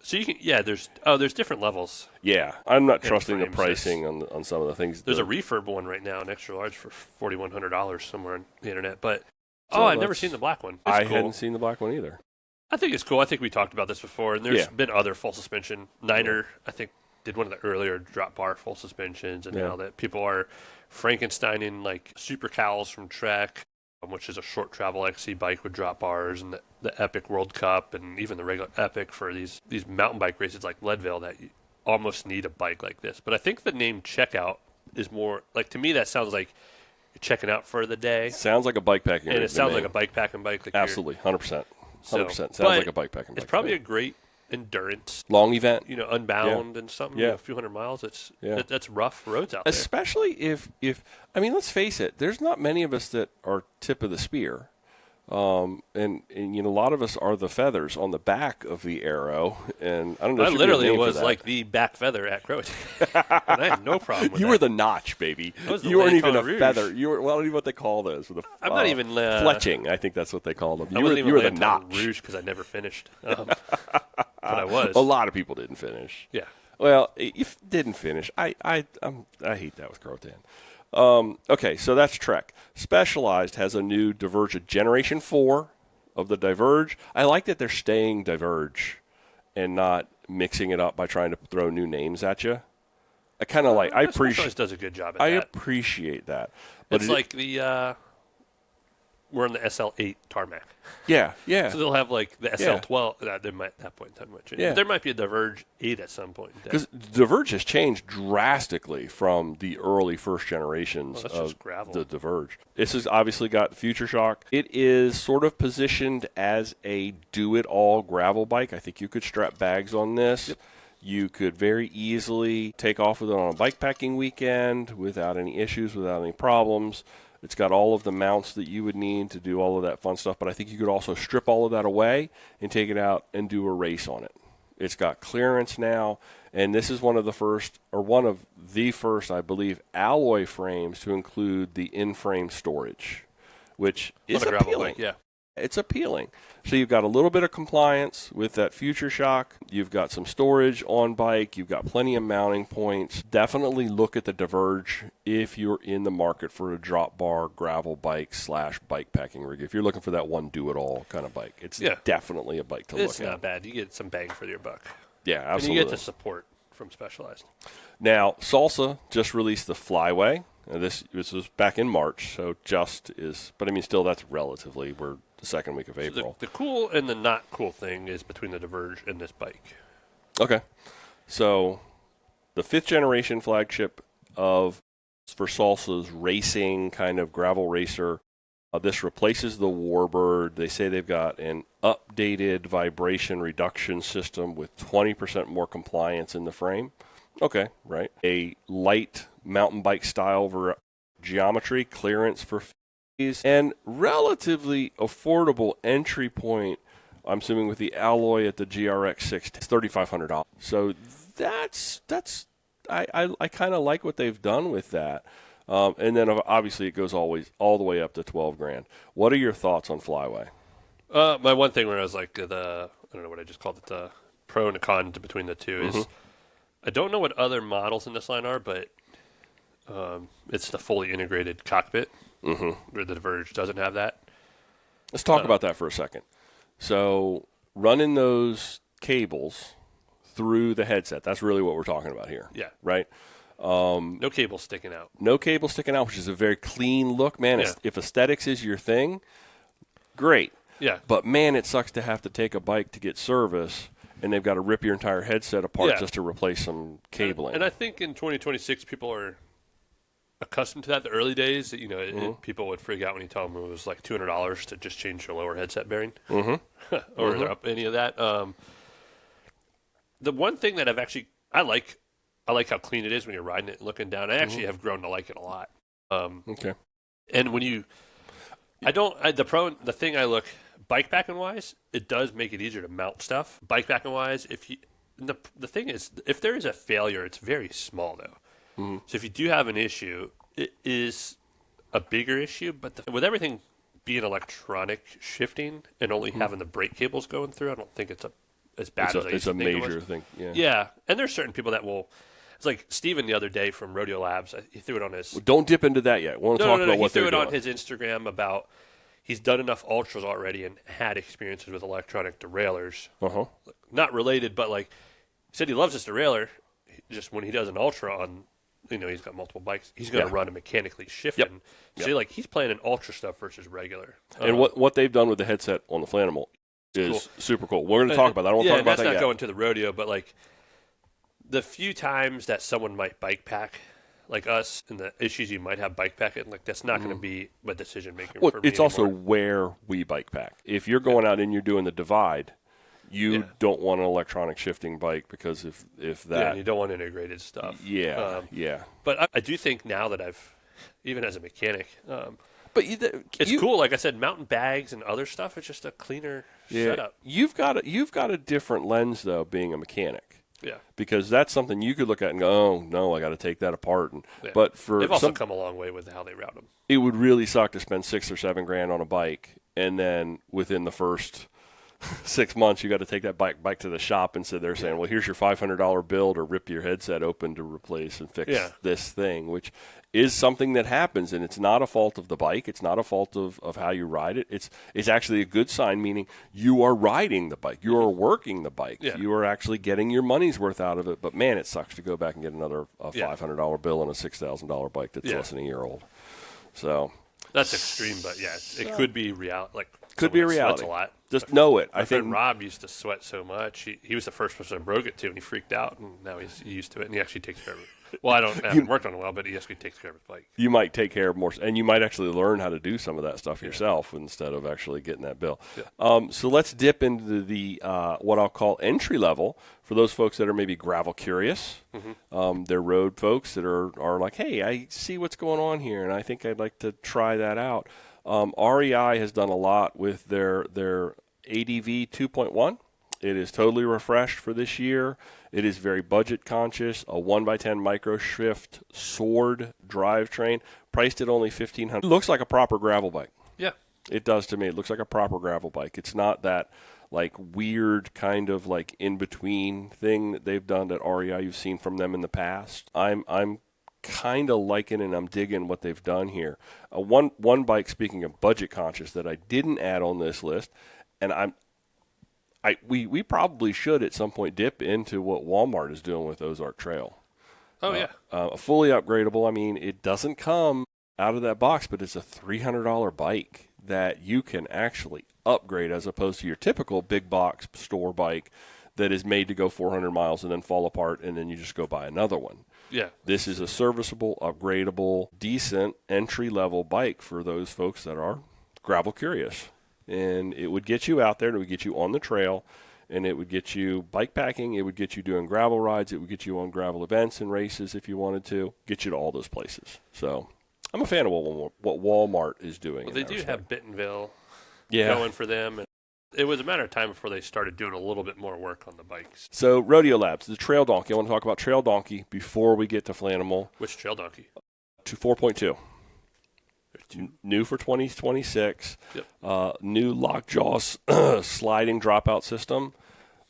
[SPEAKER 2] so you can there's different levels.
[SPEAKER 1] Yeah, I'm not trusting the pricing on some of the things.
[SPEAKER 2] There's a refurb one right now, an extra large for $4,100 somewhere on the internet. But I've never seen the black one.
[SPEAKER 1] I hadn't seen the black one either.
[SPEAKER 2] I think it's cool. I think we talked about this before, and there's been other full suspension. Niner, I think, did one of the earlier drop bar full suspensions, and now that people are Frankensteining like Super Cowls from Trek, which is a short travel XC bike with drop bars, and the Epic World Cup, and even the regular Epic for these mountain bike races like Leadville that you almost need a bike like this. But I think the name Checkout is more, like, to me that sounds like you're checking out for the day.
[SPEAKER 1] Sounds like a bike packing bike.
[SPEAKER 2] And it sounds like a bike packing bike. Like
[SPEAKER 1] absolutely, 100%. 100%. Sounds like a bike packing bike.
[SPEAKER 2] It's probably a great endurance.
[SPEAKER 1] Long event.
[SPEAKER 2] Unbound and something, a few hundred miles. That's rough roads out there.
[SPEAKER 1] Especially if I mean, let's face it, there's not many of us that are tip of the spear. And a lot of us are the feathers on the back of the arrow, and I don't know.
[SPEAKER 2] I literally was like the back feather at Croatian, and I had no problem with
[SPEAKER 1] you
[SPEAKER 2] that.
[SPEAKER 1] were the notch, baby.
[SPEAKER 2] You
[SPEAKER 1] weren't even a
[SPEAKER 2] Rouge.
[SPEAKER 1] feather. You were, well, I don't know what they call those.
[SPEAKER 2] I'm not even
[SPEAKER 1] fletching. I think that's what they call them.
[SPEAKER 2] You were the notch
[SPEAKER 1] Rouge
[SPEAKER 2] because I never finished, but I was.
[SPEAKER 1] A lot of people didn't finish.
[SPEAKER 2] Yeah.
[SPEAKER 1] Well, if didn't finish, I hate that with Croatan. Okay, so that's Trek. Specialized has a new Diverge, Generation 4 of the Diverge. I like that they're staying Diverge and not mixing it up by trying to throw new names at you. I kind of like. I appreciate.
[SPEAKER 2] Specialized does a good job at
[SPEAKER 1] that. I
[SPEAKER 2] that.
[SPEAKER 1] appreciate that. But
[SPEAKER 2] it's like the we're on the SL8 tarmac.
[SPEAKER 1] Yeah, yeah.
[SPEAKER 2] So they'll have like the
[SPEAKER 1] Yeah.
[SPEAKER 2] SL12. They might at that point in time.
[SPEAKER 1] Yeah.
[SPEAKER 2] There might be a Diverge 8 at some point.
[SPEAKER 1] Because Diverge has changed drastically from the early first generations
[SPEAKER 2] that's
[SPEAKER 1] of
[SPEAKER 2] just gravel.
[SPEAKER 1] the Diverge. This has obviously got Future Shock. It is sort of positioned as a do-it-all gravel bike. I think you could strap bags on this.
[SPEAKER 2] Yep.
[SPEAKER 1] You could very easily take off with it on a bikepacking weekend without any issues, without any problems. It's got all of the mounts that you would need to do all of that fun stuff, but I think you could also strip all of that away and take it out and do a race on it. It's got clearance now, and this is one of the first, I believe, alloy frames to include the in-frame storage, which is appealing.
[SPEAKER 2] Bike, yeah.
[SPEAKER 1] It's appealing. So you've got a little bit of compliance with that Future Shock. You've got some storage on bike. You've got plenty of mounting points. Definitely look at the Diverge if you're in the market for a drop bar gravel bike / bikepacking rig. If you're looking for that one do-it-all kind of bike, it's definitely a bike to look at.
[SPEAKER 2] It's not bad. You get some bang for your buck.
[SPEAKER 1] Yeah, absolutely.
[SPEAKER 2] And you get the support from Specialized.
[SPEAKER 1] Now, Salsa just released the Flyway. This was back in March, so but I mean, still, that's relatively, we're the second week of April.
[SPEAKER 2] The cool and the not cool thing is between the Diverge and this bike.
[SPEAKER 1] Okay. So the 5th generation flagship for Salsa's racing kind of gravel racer. This replaces the Warbird. They say they've got an updated vibration reduction system with 20% more compliance in the frame. Okay, right. A light mountain bike style geometry, clearance for fees, and relatively affordable entry point, I'm assuming with the alloy at the GRX 6, it's $3,500. So I kind of like what they've done with that. And then obviously it goes all the way up to $12,000. What are your thoughts on Flyway?
[SPEAKER 2] My one thing where I was like I don't know what I just called it, the pro and the con between the two is I don't know what other models in this line are, but it's the fully integrated cockpit where the Diverge doesn't have that.
[SPEAKER 1] Let's talk about that for a second. So running those cables through the headset, that's really what we're talking about here.
[SPEAKER 2] Yeah.
[SPEAKER 1] Right?
[SPEAKER 2] No cable sticking out.
[SPEAKER 1] No cable sticking out, which is a very clean look. Man, if aesthetics is your thing, great.
[SPEAKER 2] Yeah.
[SPEAKER 1] But, man, it sucks to have to take a bike to get service, and they've got to rip your entire headset apart just to replace some cabling.
[SPEAKER 2] And I think in 2026 people are accustomed to that. The early days, people would freak out when you tell them it was like $200 to just change your lower headset bearing or any of that. The one thing that I like how clean it is when you're riding it and looking down. I actually have grown to like it a lot.
[SPEAKER 1] Okay.
[SPEAKER 2] And when the thing I look bikepacking wise, it does make it easier to mount stuff. Bikepacking wise, the thing is, if there is a failure, it's very small though. So if you do have an issue, it is a bigger issue. But with everything being electronic shifting and only having the brake cables going through, I don't think it's as bad as I used to think it was.
[SPEAKER 1] It's a major thing.
[SPEAKER 2] Yeah, and there's certain people that will. It's like Steven the other day from Rodeo Labs. He threw it on his.
[SPEAKER 1] Well, don't dip into that yet. I want to talk about what they're doing.
[SPEAKER 2] He threw it on his Instagram about he's done enough ultras already and had experiences with electronic derailleurs. Not related, but like he said, he loves this derailleur. Just when he does an ultra on, he's got multiple bikes. He's going to run a mechanically shifting. So he's playing an ultra stuff versus regular.
[SPEAKER 1] And what they've done with the headset on the Flanimal is super cool. We're going to talk about that. I don't want to talk about that yet.
[SPEAKER 2] That's not going to the rodeo, but like the few times that someone might bike pack, like us, and the issues you might have bike packing, like that's not going to be a decision maker.
[SPEAKER 1] Well,
[SPEAKER 2] for me
[SPEAKER 1] it's also where we bike pack. If you're going out and you're doing the divide, you don't want an electronic shifting bike because if that
[SPEAKER 2] and you don't want integrated stuff. But I do think now that I've, even as a mechanic,
[SPEAKER 1] but
[SPEAKER 2] it's cool. Like I said, mountain bags and other stuff. It's just a cleaner setup.
[SPEAKER 1] You've got a different lens though, being a mechanic.
[SPEAKER 2] Yeah,
[SPEAKER 1] because that's something you could look at and go, oh no, I got to take that apart. But
[SPEAKER 2] they've also come a long way with how they route them.
[SPEAKER 1] It would really suck to spend $6,000 or $7,000 on a bike, and then within the first 6 months, you got to take that bike to the shop and sit there saying, well, here's your $500 bill to rip your headset open to replace and fix this thing, which is something that happens, and it's not a fault of the bike. It's not a fault of how you ride it. It's actually a good sign, meaning you are riding the bike. You are working the bike.
[SPEAKER 2] Yeah.
[SPEAKER 1] You are actually getting your money's worth out of it. But, man, it sucks to go back and get another $500 bill on a $6,000 bike that's less than a year old. So
[SPEAKER 2] That's extreme, but yeah, it could be like
[SPEAKER 1] Could be a
[SPEAKER 2] someone that
[SPEAKER 1] reality.
[SPEAKER 2] sweats a lot.
[SPEAKER 1] Just know it.
[SPEAKER 2] My
[SPEAKER 1] I
[SPEAKER 2] friend
[SPEAKER 1] think
[SPEAKER 2] Rob used to sweat so much. He was the first person I broke it to, and he freaked out, and now he's used to it, and he actually takes care of it. Well, I haven't worked on it well, but he actually takes care of his bike.
[SPEAKER 1] you might take care of more, and you might actually learn how to do some of that stuff yourself instead of actually getting that bill.
[SPEAKER 2] Yeah.
[SPEAKER 1] So let's dip into the what I'll call entry level for those folks that are maybe gravel curious. They're road folks that are like, hey, I see what's going on here, and I think I'd like to try that out. REI has done a lot with their ADV 2.1. It is totally refreshed for this year. It is very budget conscious. A 1x10 micro shift sword drivetrain, priced at only $1,500. Looks like a proper gravel bike.
[SPEAKER 2] Yeah.
[SPEAKER 1] It does to me. It looks like a proper gravel bike. It's not that like weird kind of like in between thing that they've done at REI you've seen from them in the past. I'm kind of liking and I'm digging what they've done here. One bike, speaking of budget conscious, that I didn't add on this list, and we probably should at some point dip into what Walmart is doing with Ozark Trail.
[SPEAKER 2] Oh, yeah.
[SPEAKER 1] Fully upgradable. I mean, it doesn't come out of that box, but it's a $300 bike that you can actually upgrade as opposed to your typical big box store bike that is made to go 400 miles and then fall apart and then you just go buy another one.
[SPEAKER 2] Yeah.
[SPEAKER 1] This is a serviceable, upgradable, decent entry-level bike for those folks that are gravel curious. And it would get you out there, and it would get you on the trail, and it would get you bike packing, it would get you doing gravel rides, it would get you on gravel events and races if you wanted to, get you to all those places. So I'm a fan of what Walmart is doing.
[SPEAKER 2] Well, they do have Bentonville
[SPEAKER 1] yeah.
[SPEAKER 2] going for them. And it was a matter of time before they started doing a little bit more work on the bikes.
[SPEAKER 1] So Rodeo Labs, the Trail Donkey. I want to talk about Trail Donkey before we get to Flanimal.
[SPEAKER 2] Which Trail Donkey?
[SPEAKER 1] To 4.2. New for 2026.
[SPEAKER 2] Yep.
[SPEAKER 1] New lockjaw sliding dropout system.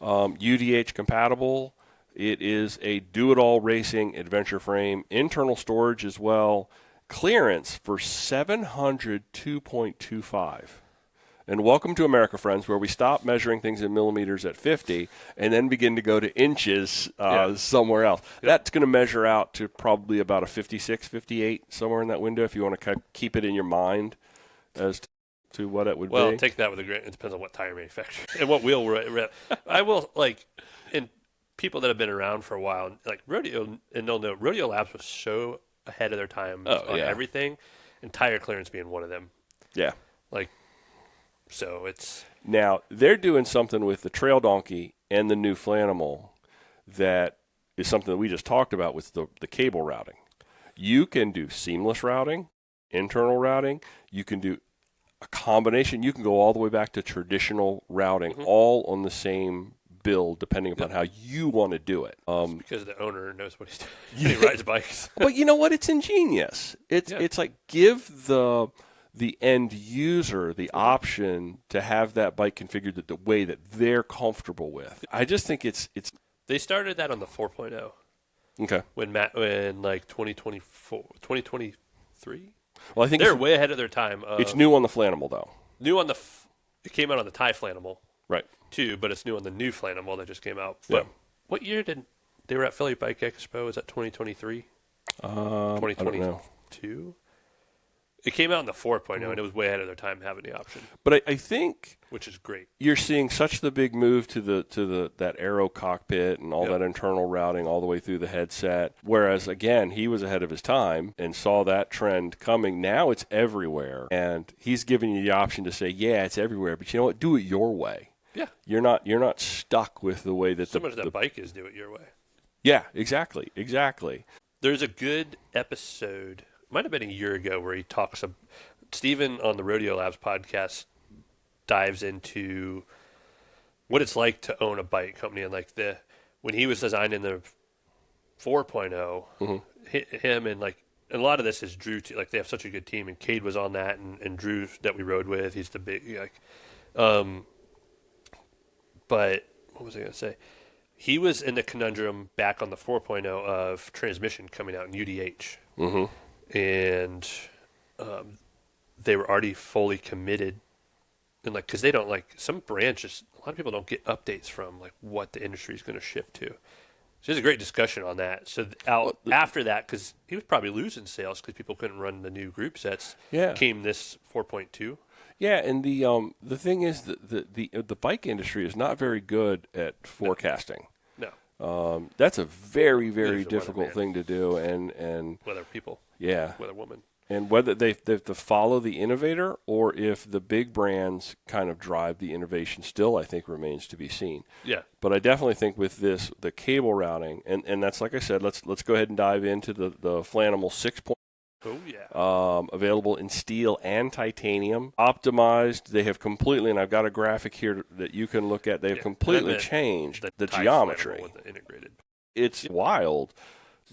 [SPEAKER 1] UDH compatible. It is a do-it-all racing adventure frame. Internal storage as well. Clearance for 702.25. And welcome to America, friends, where we stop measuring things in millimeters at 50 and then begin to go to inches somewhere else.
[SPEAKER 2] Yep.
[SPEAKER 1] That's going to measure out to probably about a 56, 58, somewhere in that window if you want to keep it in your mind as to what it would be.
[SPEAKER 2] Well, take that with a grain. It depends on what tire manufacturer and what wheel. I will, and people that have been around for a while, like Rodeo, and they'll know, Rodeo Labs was so ahead of their time on everything, and tire clearance being one of them.
[SPEAKER 1] Yeah.
[SPEAKER 2] So it's...
[SPEAKER 1] Now, they're doing something with the Trail Donkey and the new Flanimal that is something that we just talked about with the cable routing. You can do seamless routing, internal routing. You can do a combination. You can go all the way back to traditional routing, all on the same build, depending upon how you want to do it.
[SPEAKER 2] Because the owner knows what he's doing. He rides bikes.
[SPEAKER 1] But you know what? It's ingenious. It's like give the end user the option to have that bike configured the way that they're comfortable with. I just think it's.
[SPEAKER 2] They started that on the 4.0.
[SPEAKER 1] Okay.
[SPEAKER 2] When 2023.
[SPEAKER 1] Well, I think
[SPEAKER 2] they're way ahead of their time.
[SPEAKER 1] It's new on the Flanimal though.
[SPEAKER 2] New on it came out on the Thai Flanimal.
[SPEAKER 1] Right.
[SPEAKER 2] Too, but it's new on the new Flanimal that just came out.
[SPEAKER 1] Yeah.
[SPEAKER 2] But what year did they were at Philly Bike Expo? Was that 2023? 2022? It came out in the 4.0, and it was way ahead of their time having the option.
[SPEAKER 1] But I think,
[SPEAKER 2] which is great,
[SPEAKER 1] you're seeing such the big move to that aero cockpit and all that internal routing all the way through the headset. Whereas again, he was ahead of his time and saw that trend coming. Now it's everywhere, and he's giving you the option to say, yeah, it's everywhere, but you know what? Do it your way.
[SPEAKER 2] Yeah,
[SPEAKER 1] you're not stuck with the way that
[SPEAKER 2] so much that bike is. Do it your way.
[SPEAKER 1] Yeah, exactly.
[SPEAKER 2] There's a good episode. Might have been a year ago where he talks. Steven on the Rodeo Labs podcast dives into what it's like to own a bike company, and when he was designing the 4.0, him and a lot of this is Drew too. They have such a good team, and Cade was on that, and Drew that we rode with. He's the big But what was I going to say? He was in the conundrum back on the 4.0 of transmission coming out in UDH.
[SPEAKER 1] Mm-hmm.
[SPEAKER 2] And they were already fully committed. And because they don't some branches, a lot of people don't get updates from what the industry is going to shift to. So there's a great discussion on that. So after that, because he was probably losing sales because people couldn't run the new group sets.
[SPEAKER 1] Yeah.
[SPEAKER 2] Came this 4.2.
[SPEAKER 1] Yeah, and the thing is that the bike industry is not very good at forecasting.
[SPEAKER 2] No.
[SPEAKER 1] That's a very, very
[SPEAKER 2] Neither is a
[SPEAKER 1] difficult
[SPEAKER 2] weatherman.
[SPEAKER 1] thing to do, and
[SPEAKER 2] Weather people,
[SPEAKER 1] yeah,
[SPEAKER 2] weather woman.
[SPEAKER 1] and whether they have to follow the innovator or if the big brands kind of drive the innovation still, I think remains to be seen.
[SPEAKER 2] Yeah.
[SPEAKER 1] But I definitely think with this, the cable routing, and that's like I said, let's go ahead and dive into the Flanimal 6.0.
[SPEAKER 2] Oh, yeah.
[SPEAKER 1] Available in steel and titanium. Optimized, they have completely, and I've got a graphic here that you can look at, they have completely changed the geometry.
[SPEAKER 2] With the integrated.
[SPEAKER 1] It's wild.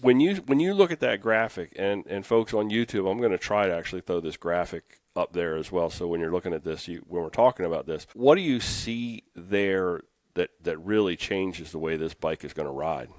[SPEAKER 1] When you look at that graphic, and folks on YouTube, I'm going to try to actually throw this graphic up there as well, so when you're looking at this, when we're talking about this, what do you see there that really changes the way this bike is going to ride?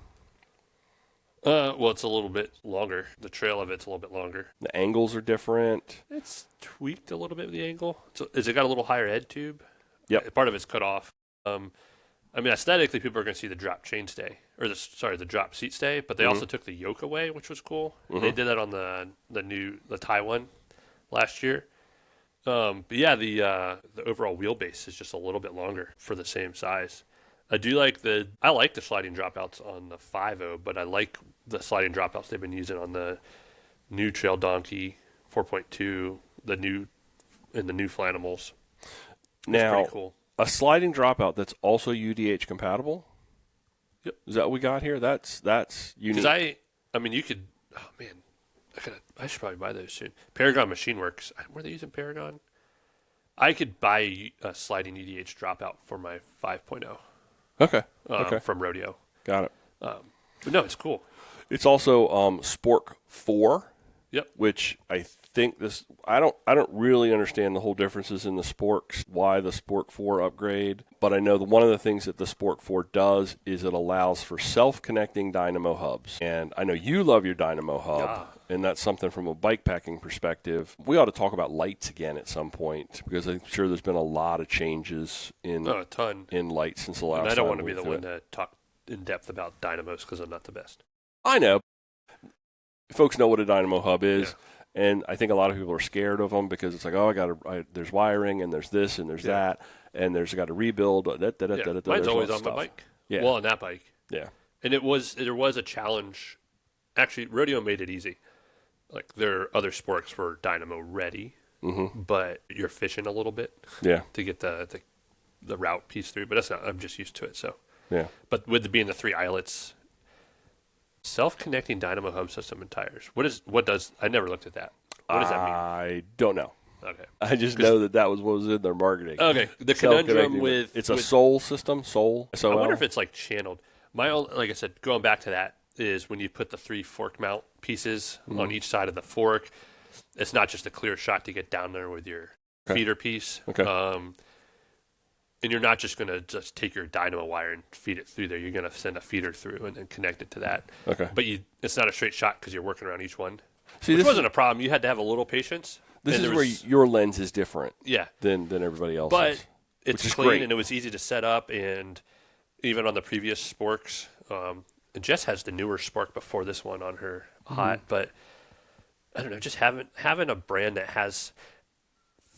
[SPEAKER 2] Well, it's a little bit longer. The trail of it's a little bit longer.
[SPEAKER 1] The angles are different.
[SPEAKER 2] It's tweaked a little bit with the angle. So, is it got a little higher head tube?
[SPEAKER 1] Yep.
[SPEAKER 2] Part of it's cut off. I mean, aesthetically, people are going to see the drop chain stay, or the drop seat stay. But they also took the yoke away, which was cool. They did that on the Taiwan last year. But yeah, the overall wheelbase is just a little bit longer for the same size. I like the sliding dropouts on the 5.0, but I like the sliding dropouts they've been using on the new Trail Donkey 4.2, the new Flanimals.
[SPEAKER 1] Now,
[SPEAKER 2] pretty cool.
[SPEAKER 1] A sliding dropout that's also UDH compatible.
[SPEAKER 2] Yep.
[SPEAKER 1] Is that what we got here? That's unique.
[SPEAKER 2] Because I mean, you could. Oh man, I should probably buy those soon. Paragon Machine Works. Were they using Paragon? I could buy a sliding UDH dropout for my 5.0.
[SPEAKER 1] Okay. Okay.
[SPEAKER 2] From Rodeo.
[SPEAKER 1] Got it.
[SPEAKER 2] But no, it's cool.
[SPEAKER 1] It's also Spork 4.
[SPEAKER 2] Yep.
[SPEAKER 1] Which I think I don't really understand the whole differences in the Sporks, why the Spork 4 upgrade, but I know that one of the things that the Spork 4 does is it allows for self-connecting dynamo hubs. And I know you love your dynamo hub, and that's something from a bikepacking perspective. We ought to talk about lights again at some point, because I'm sure there's been a lot of changes in
[SPEAKER 2] a ton
[SPEAKER 1] in lights since the last time.
[SPEAKER 2] And I don't want to be the one to talk in depth about dynamos because I'm not the best.
[SPEAKER 1] I know. Folks know what a dynamo hub is, and I think a lot of people are scared of them because it's like, oh, there's wiring, and there's this, and there's that, and there's got to rebuild.
[SPEAKER 2] Mine's always on my bike.
[SPEAKER 1] Yeah.
[SPEAKER 2] Well, on that bike.
[SPEAKER 1] Yeah.
[SPEAKER 2] And there was a challenge. Actually, Rodeo made it easy. Like, their other sporks were dynamo ready, but you're fishing a little bit to get the route piece through. But that's not. I'm just used to it. So
[SPEAKER 1] yeah.
[SPEAKER 2] But with being the 3 eyelets. Self-connecting dynamo hub system and tires. I never looked at that. What does that mean?
[SPEAKER 1] I don't know.
[SPEAKER 2] Okay.
[SPEAKER 1] I just know that was what was in their marketing.
[SPEAKER 2] Okay. The conundrum
[SPEAKER 1] it's a SOL system. SOL.
[SPEAKER 2] I wonder if it's like channeled. Like I said, going back to that is when you put the 3 fork mount pieces on each side of the fork. It's not just a clear shot to get down there with your feeder piece.
[SPEAKER 1] Okay.
[SPEAKER 2] And you're not just going to just take your dynamo wire and feed it through there. You're going to send a feeder through and then connect it to that.
[SPEAKER 1] Okay.
[SPEAKER 2] But it's not a straight shot because you're working around each one.
[SPEAKER 1] See,
[SPEAKER 2] Which wasn't a problem. You had to have a little patience.
[SPEAKER 1] This is where your lens is different than everybody else's.
[SPEAKER 2] But it's clean
[SPEAKER 1] great.
[SPEAKER 2] And it was easy to set up. And even on the previous sporks, and Jess has the newer spork before this one on her hot. But I don't know, just having a brand that has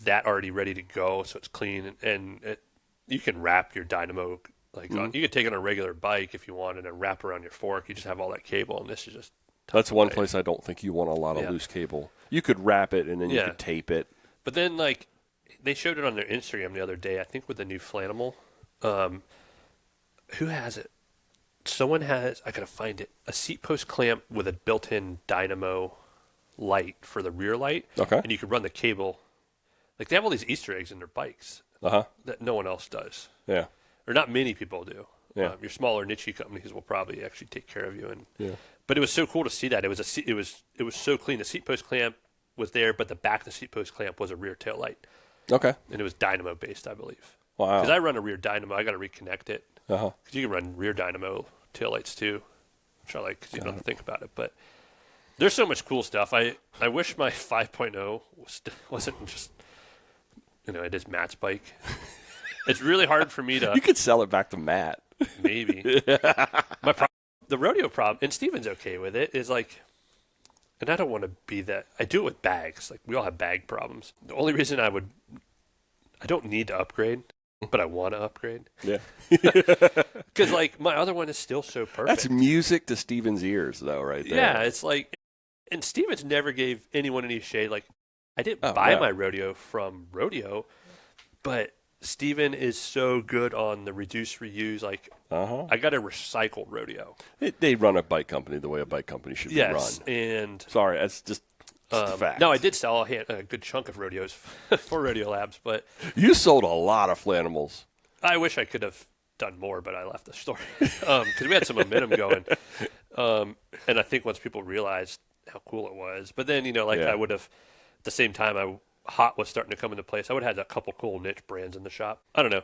[SPEAKER 2] that already ready to go so it's clean and you can wrap your dynamo you could take it on a regular bike if you wanted and wrap around your fork. You just have all that cable, and this is just.
[SPEAKER 1] That's one place I don't think you want a lot of loose cable. You could wrap it and then you could tape it.
[SPEAKER 2] But then, they showed it on their Instagram the other day. I think with the new Flanimal. Who has it? Someone has. I gotta find it. A seat post clamp with a built-in dynamo light for the rear light.
[SPEAKER 1] Okay.
[SPEAKER 2] And you could run the cable. Like, they have all these Easter eggs in their bikes. That no one else does.
[SPEAKER 1] Yeah.
[SPEAKER 2] Or not many people do.
[SPEAKER 1] Yeah.
[SPEAKER 2] Your smaller niche companies will probably actually take care of you. But it was so cool to see that. It was so clean. The seat post clamp was there, but the back of the seat post clamp was a rear tail light.
[SPEAKER 1] Okay.
[SPEAKER 2] And it was dynamo based, I believe.
[SPEAKER 1] Wow.
[SPEAKER 2] Because I run a rear dynamo. I got to reconnect it.
[SPEAKER 1] Because
[SPEAKER 2] you can run rear dynamo tail lights too, which I like because you don't have to think about it. But there's so much cool stuff. I wish my 5.0 wasn't just. It is Matt's bike. It's really hard for me to.
[SPEAKER 1] You could sell it back to Matt.
[SPEAKER 2] Maybe. the rodeo problem, and Steven's okay with it, is like, and I don't want to be that. I do it with bags. Like, we all have bag problems. The only reason I don't need to upgrade, but I want to upgrade.
[SPEAKER 1] Yeah.
[SPEAKER 2] Because, like, my other one is still so perfect.
[SPEAKER 1] That's music to Steven's ears, though, right there.
[SPEAKER 2] Yeah, it's like, and Steven's never gave anyone any shade. Like, I didn't buy my rodeo from Rodeo, but Steven is so good on the reduce, reuse. Like, I got a recycled rodeo.
[SPEAKER 1] They run a bike company the way a bike company should be run.
[SPEAKER 2] Yes, and...
[SPEAKER 1] Sorry, that's just the fact.
[SPEAKER 2] No, I did sell a good chunk of rodeos for Rodeo Labs, but...
[SPEAKER 1] You sold a lot of Flanimals.
[SPEAKER 2] I wish I could have done more, but I left the store. Because we had some momentum going. And I think once people realized how cool it was. But then, I would have... At the same time, Hot was starting to come into place. I would have had a couple cool niche brands in the shop. I don't know.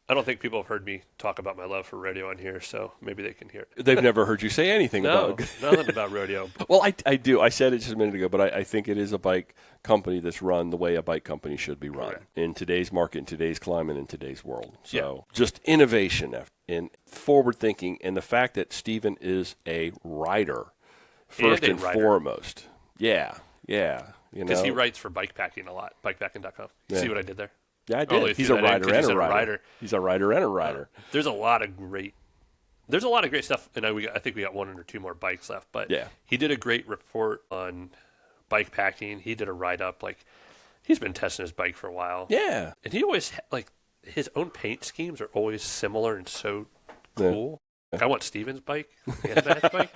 [SPEAKER 2] I don't think people have heard me talk about my love for rodeo on here, so maybe they can hear it.
[SPEAKER 1] They've never heard you say anything about it.
[SPEAKER 2] Nothing about rodeo.
[SPEAKER 1] Well, I do. I said it just a minute ago, but I think it is a bike company that's run the way a bike company should be run. Correct. In today's market, in today's climate, in today's world. So just innovation and forward thinking, and the fact that Steven is a writer first and foremost. Yeah.
[SPEAKER 2] Because he writes for Bikepacking a lot, bikepacking.com. You see what I did there?
[SPEAKER 1] Yeah, I did. He's a writer and a writer. He's a writer and a writer.
[SPEAKER 2] There's a lot of great stuff, and I think we got one or two more bikes left. But he did a great report on bikepacking. He did a write-up. Like, he's been testing his bike for a while.
[SPEAKER 1] Yeah.
[SPEAKER 2] And he always, like, his own paint schemes are always similar and so cool. Yeah. Like, I want Steven's bike and Matt's bike.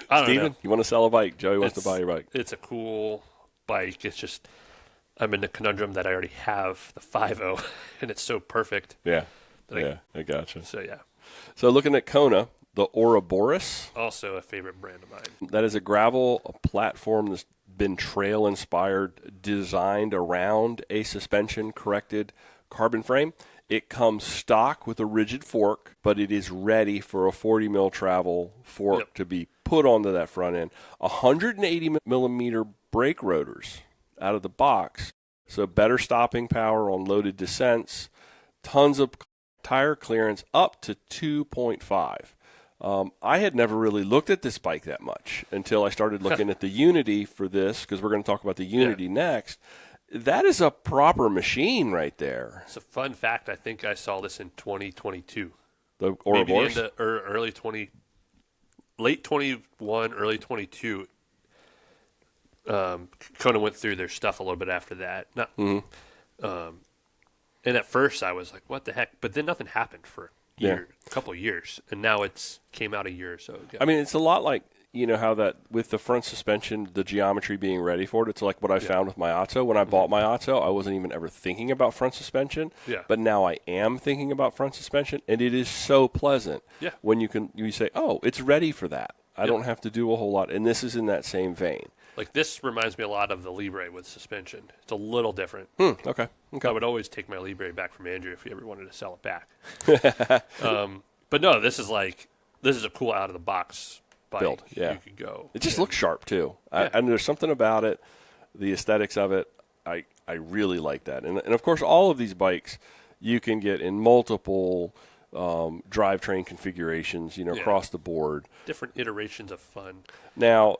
[SPEAKER 2] I don't know.
[SPEAKER 1] You want to sell a bike. Joey wants to buy your bike.
[SPEAKER 2] It's a cool bike. It's just, I'm in the conundrum that I already have the 5.0, and it's so perfect.
[SPEAKER 1] Yeah. I gotcha.
[SPEAKER 2] So, yeah.
[SPEAKER 1] So, looking at Kona, the Ouroboros.
[SPEAKER 2] Also a favorite brand of mine.
[SPEAKER 1] That is a gravel platform that's been trail-inspired, designed around a suspension-corrected carbon frame. It comes stock with a rigid fork, but it is ready for a 40 mil travel fork to be put onto that front end. 180 millimeter brake rotors out of the box, so better stopping power on loaded descents, tons of tire clearance up to 2.5. I had never really looked at this bike that much until I started looking at the Unity for this, because we're going to talk about the Unity next. That is a proper machine right there.
[SPEAKER 2] It's a fun fact. I think I saw this in 2022.
[SPEAKER 1] The Ouroboros?
[SPEAKER 2] Maybe early 20, late 21, early 22. Kona went through their stuff a little bit after that. And at first I was like, what the heck? But then nothing happened for a couple of years. And now it's came out a year or so ago.
[SPEAKER 1] I mean, it's a lot like, how that with the front suspension, the geometry being ready for it, it's like what I found with my Otto. When I bought my Otto, I wasn't even ever thinking about front suspension.
[SPEAKER 2] Yeah.
[SPEAKER 1] But now I am thinking about front suspension, and it is so pleasant when you say, oh, it's ready for that. I don't have to do a whole lot. And this is in that same vein.
[SPEAKER 2] Like, this reminds me a lot of the Libre with suspension. It's a little different.
[SPEAKER 1] Okay.
[SPEAKER 2] I would always take my Libre back from Andrew if he ever wanted to sell it back. But no, this is a cool out-of-the-box bike.
[SPEAKER 1] Build,
[SPEAKER 2] You could go.
[SPEAKER 1] It just looks sharp, too. And there's something about it, the aesthetics of it, I really like that. And of course, all of these bikes you can get in multiple drivetrain configurations, across the board.
[SPEAKER 2] Different iterations of fun.
[SPEAKER 1] Now,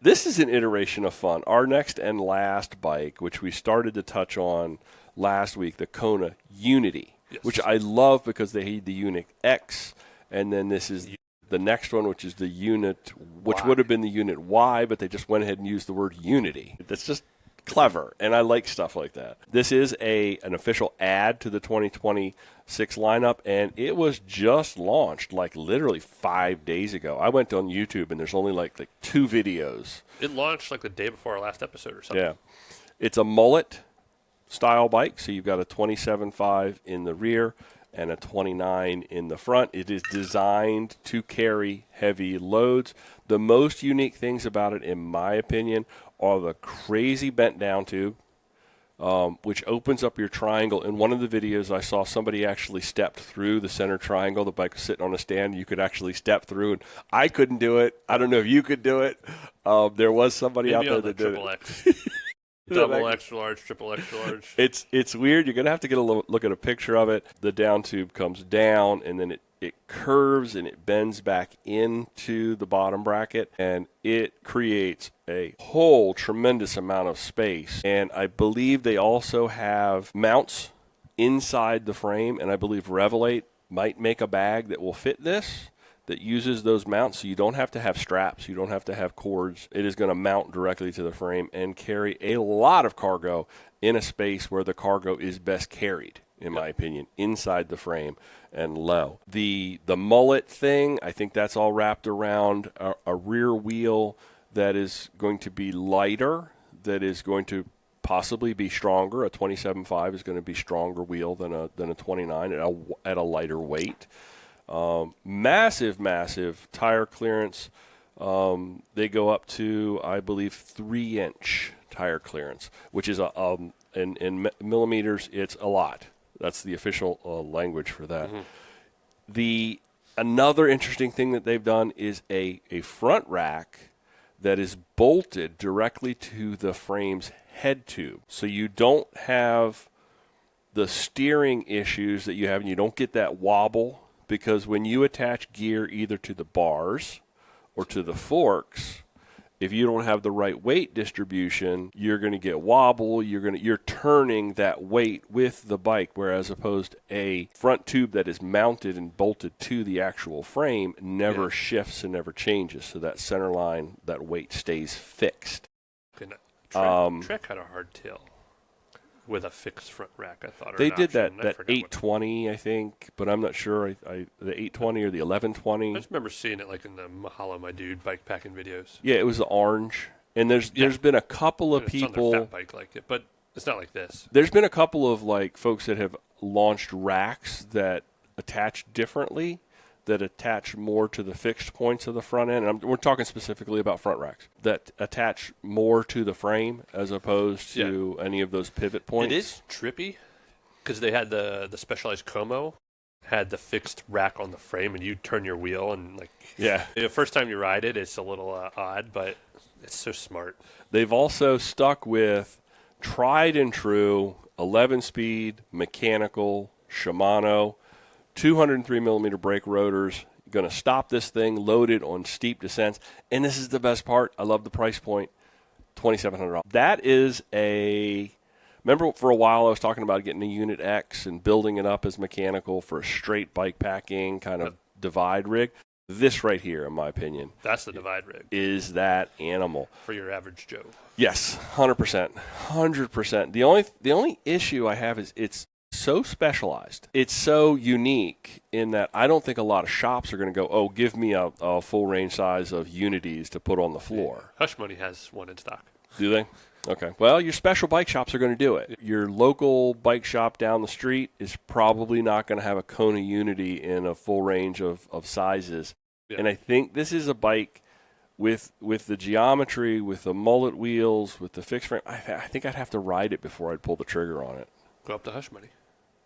[SPEAKER 1] this is an iteration of fun. Our next and last bike, which we started to touch on last week, the Kona Unity, which I love because they had the Unit X, and then this is the next one, which is the Unit, which would have been the Unit Y, but they just went ahead and used the word Unity. That's just clever, and I like stuff like that. This is an official add to the 2026 lineup, and it was just launched like literally 5 days ago. I went on YouTube, and there's only like 2 videos.
[SPEAKER 2] It launched like the day before our last episode or something.
[SPEAKER 1] Yeah. It's a mullet style bike, so you've got a 27.5 in the rear and a 29 in the front. It is designed to carry heavy loads. The most unique things about it, in my opinion, are the crazy bent down tube, which opens up your triangle. In one of the videos, I saw somebody actually stepped through the center triangle. The bike was sitting on a stand. You could actually step through, and I couldn't do it. I don't know if you could do it. There was somebody out there that did it.
[SPEAKER 2] Double extra large, triple extra large.
[SPEAKER 1] It's weird. You're going to have to get a look at a picture of it. The down tube comes down, and then it it curves and it bends back into the bottom bracket, and it creates a whole tremendous amount of space. And I believe they also have mounts inside the frame, and I believe Revelate might make a bag that will fit this, that uses those mounts, so you don't have to have straps, you don't have to have cords. It is going to mount directly to the frame and carry a lot of cargo in a space where the cargo is best carried, in my opinion, inside the frame and low. The mullet thing, I think that's all wrapped around a rear wheel that is going to be lighter, that is going to possibly be stronger. A 27.5 is going to be stronger wheel than a 29 at a lighter weight. Massive tire clearance. They go up to, I believe, 3-inch tire clearance, which is in millimeters, it's a lot. That's the official language for that. Mm-hmm. Another interesting thing that they've done is a front rack that is bolted directly to the frame's head tube. So you don't have the steering issues that you have, and you don't get that wobble, because when you attach gear either to the bars or to the forks, if you don't have the right weight distribution, you're going to get wobble. You're turning that weight with the bike, whereas opposed a front tube that is mounted and bolted to the actual frame never shifts and never changes. So that center line, that weight stays fixed.
[SPEAKER 2] Trek had a hardtail with a fixed front rack, I thought.
[SPEAKER 1] They did that 820, I think, but I'm not sure. The 820 or the 1120.
[SPEAKER 2] I just remember seeing it like in the Mahalo My Dude bikepacking videos.
[SPEAKER 1] Yeah, it was the orange. And there's been a couple of people.
[SPEAKER 2] It's on their fat bike like it, but it's not like this.
[SPEAKER 1] There's been a couple of like folks that have launched racks that attach differently, that attach more to the fixed points of the front end. And we're talking specifically about front racks that attach more to the frame as opposed to any of those pivot points.
[SPEAKER 2] It is trippy because they had the Specialized Como had the fixed rack on the frame, and you turn your wheel and the first time you ride it, it's a little odd, but it's so smart.
[SPEAKER 1] They've also stuck with tried and true 11-speed mechanical Shimano 203 millimeter brake rotors. Going to stop this thing loaded on steep descents. And this is the best part. I love the price point, $2,700. That is remember for a while I was talking about getting a Unit X and building it up as mechanical for a straight bike packing kind of divide rig. This right here, in my opinion.
[SPEAKER 2] That's the divide rig.
[SPEAKER 1] Is that animal.
[SPEAKER 2] For your average Joe.
[SPEAKER 1] Yes, 100%. 100%. The only issue I have is it's so specialized. It's so unique in that I don't think a lot of shops are going to go, give me a full range size of Unities to put on the floor.
[SPEAKER 2] Hush Money has one in stock.
[SPEAKER 1] Do they? Okay. Well, your special bike shops are going to do it. Your local bike shop down the street is probably not going to have a Kona Unity in a full range of sizes. Yeah. And I think this is a bike with the geometry, with the mullet wheels, with the fixed frame. I think I'd have to ride it before I'd pull the trigger on it.
[SPEAKER 2] Go up to Hush Money.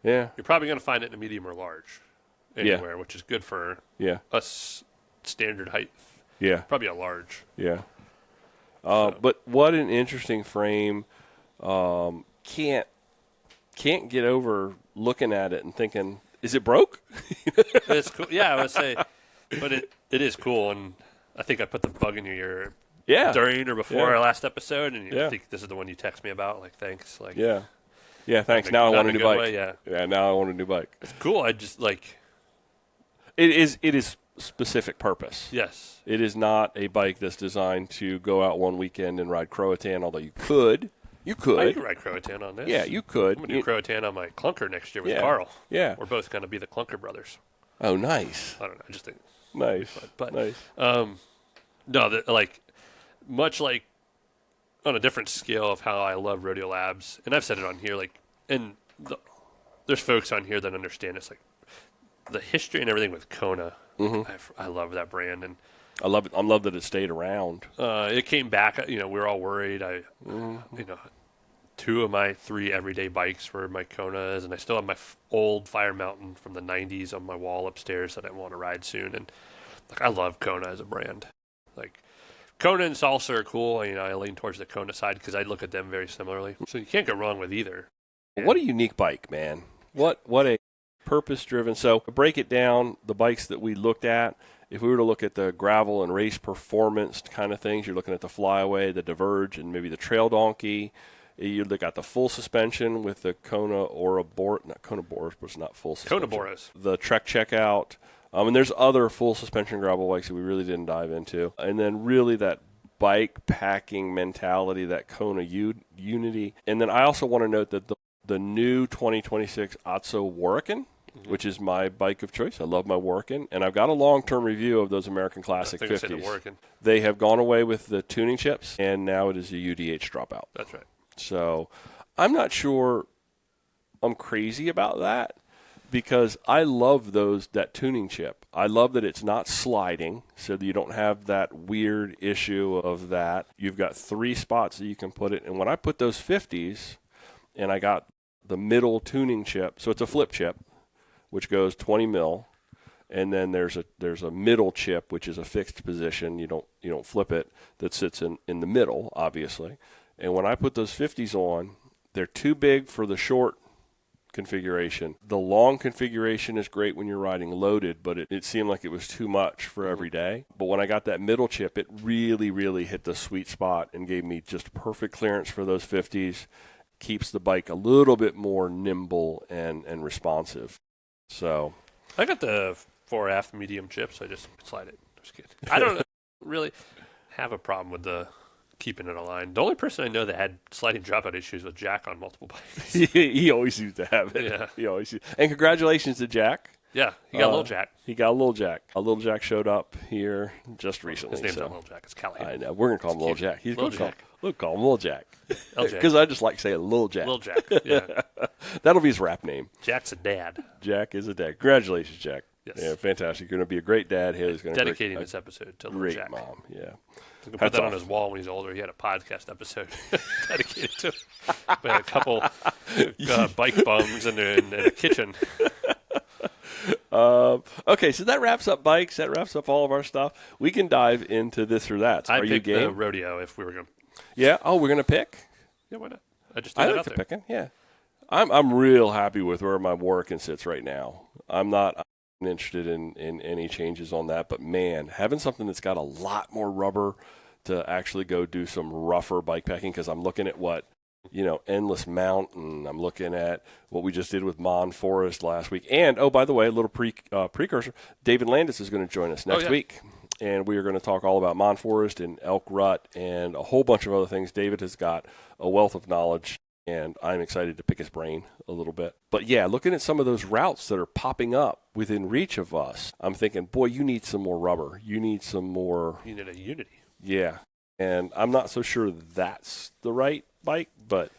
[SPEAKER 1] Yeah.
[SPEAKER 2] You're probably going to find it in a medium or large anywhere, which is good for us standard height.
[SPEAKER 1] Yeah.
[SPEAKER 2] Probably a large.
[SPEAKER 1] Yeah. But what an interesting frame. Can't get over looking at it and thinking, is it broke?
[SPEAKER 2] It's cool. Yeah, I would say. But it is cool, and I think I put the bug in your ear during or before our last episode, and I think this is the one you text me about. Like, thanks. Like,
[SPEAKER 1] yeah, thanks. Now I want a new bike.
[SPEAKER 2] Way,
[SPEAKER 1] yeah, now I want a new bike.
[SPEAKER 2] It's cool. I just like
[SPEAKER 1] it is specific purpose.
[SPEAKER 2] Yes,
[SPEAKER 1] it is not a bike that's designed to go out one weekend and ride Croatan. Although you could.
[SPEAKER 2] I could ride Croatan on this.
[SPEAKER 1] Yeah, you could.
[SPEAKER 2] I'm gonna do Croatan on my clunker next year with Carl.
[SPEAKER 1] Yeah,
[SPEAKER 2] we're both gonna be the clunker brothers.
[SPEAKER 1] Oh, nice.
[SPEAKER 2] I don't know. I just think
[SPEAKER 1] nice.
[SPEAKER 2] But
[SPEAKER 1] nice.
[SPEAKER 2] No, like much like on a different scale of how I love Rodeo Labs, and I've said it on here. Like, there's folks on here that understand it's like the history and everything with Kona. Mm-hmm. I love that brand, and
[SPEAKER 1] I love it. I love that it stayed around.
[SPEAKER 2] It came back. We were all worried. Two of my 3 everyday bikes were my Konas, and I still have my old Fire Mountain from the 90s on my wall upstairs that I want to ride soon. And like, I love Kona as a brand. Like, Kona and Salsa are cool. I lean towards the Kona side because I look at them very similarly. So you can't go wrong with either.
[SPEAKER 1] What a unique bike, man. What a Purpose-driven. So to break it down, the bikes that we looked at, if we were to look at the gravel and race performance kind of things, you're looking at the Flyaway, the Diverge, and maybe the Trail Donkey. You look at the full suspension with the Kona Ouroboros, not Kona Boros, but it's not full suspension.
[SPEAKER 2] Kona Boros.
[SPEAKER 1] The Trek Checkout. And there's other full suspension gravel bikes that we really didn't dive into. And then really that bike packing mentality, that Kona Unity. And then I also want to note that the new 2026 Atso Warrican, which is my bike of choice. I love my Warrican, and I've got a long-term review of those American Classic 50s. They have gone away with the tuning chips, and now it is a UDH dropout.
[SPEAKER 2] That's right.
[SPEAKER 1] So I'm not sure I'm crazy about that because I love that tuning chip. I love that it's not sliding, so that you don't have that weird issue of that. You've got 3 spots that you can put it, and when I put those 50s, and I got the middle tuning chip, so it's a flip chip, which goes 20 mil, and then there's a middle chip, which is a fixed position. You don't flip it, that sits in the middle, obviously. And when I put those 50s on, they're too big for the short configuration. The long configuration is great when you're riding loaded, but it seemed like it was too much for every day. But when I got that middle chip, it really, really hit the sweet spot and gave me just perfect clearance for those 50s. Keeps the bike a little bit more nimble and responsive. So
[SPEAKER 2] I got the 4F medium chip, so I just slide it. Just kidding. I don't really have a problem with the keeping it aligned. The only person I know that had sliding dropout issues was Jack on multiple bikes.
[SPEAKER 1] He always used to have it.
[SPEAKER 2] Yeah.
[SPEAKER 1] He always used. And congratulations to Jack.
[SPEAKER 2] Yeah, he got a little Jack.
[SPEAKER 1] He got a little Jack. A little Jack showed up here just recently.
[SPEAKER 2] His name's not Little Jack. It's Callahan.
[SPEAKER 1] I know. We're going to call him Little Jack. He's
[SPEAKER 2] Little
[SPEAKER 1] going to
[SPEAKER 2] Jack.
[SPEAKER 1] We'll call him Little Jack.
[SPEAKER 2] LJ.
[SPEAKER 1] Because I just like saying Little Jack.
[SPEAKER 2] Little Jack, yeah.
[SPEAKER 1] That'll be his rap name.
[SPEAKER 2] Jack's a dad.
[SPEAKER 1] Jack is a dad. Congratulations, Jack.
[SPEAKER 2] Yes.
[SPEAKER 1] Yeah, fantastic. You're going to be a great dad. He's going to
[SPEAKER 2] dedicating this episode to Little
[SPEAKER 1] great
[SPEAKER 2] Jack.
[SPEAKER 1] Mom, yeah.
[SPEAKER 2] You can put that on his wall when he's older. He had a podcast episode dedicated to we had a couple bike bums in the kitchen.
[SPEAKER 1] Okay, so that wraps up bikes. That wraps up all of our stuff. We can dive into this or that.
[SPEAKER 2] I'd
[SPEAKER 1] Are you
[SPEAKER 2] pick
[SPEAKER 1] game?
[SPEAKER 2] the rodeo if we were going to.
[SPEAKER 1] Yeah. Oh, we're going to pick?
[SPEAKER 2] Yeah, why not? I just threw that
[SPEAKER 1] like
[SPEAKER 2] out
[SPEAKER 1] the
[SPEAKER 2] there.
[SPEAKER 1] picking, yeah. I'm real happy with where my Warrican sits right now. I'm not interested in any changes on that, but man, having something that's got a lot more rubber to actually go do some rougher bike packing, because I'm looking at Endless Mountain. I'm looking at what we just did with Mon Forest last week. And, oh, by the way, a little precursor, David Landis is going to join us next week. And we are going to talk all about Mon Forest and Elk Rut and a whole bunch of other things. David has got a wealth of knowledge, and I'm excited to pick his brain a little bit. But, yeah, looking at some of those routes that are popping up within reach of us, I'm thinking, boy, you need some more rubber. You need some more.
[SPEAKER 2] You need a Unity.
[SPEAKER 1] Yeah. And I'm not so sure that's the right bike, but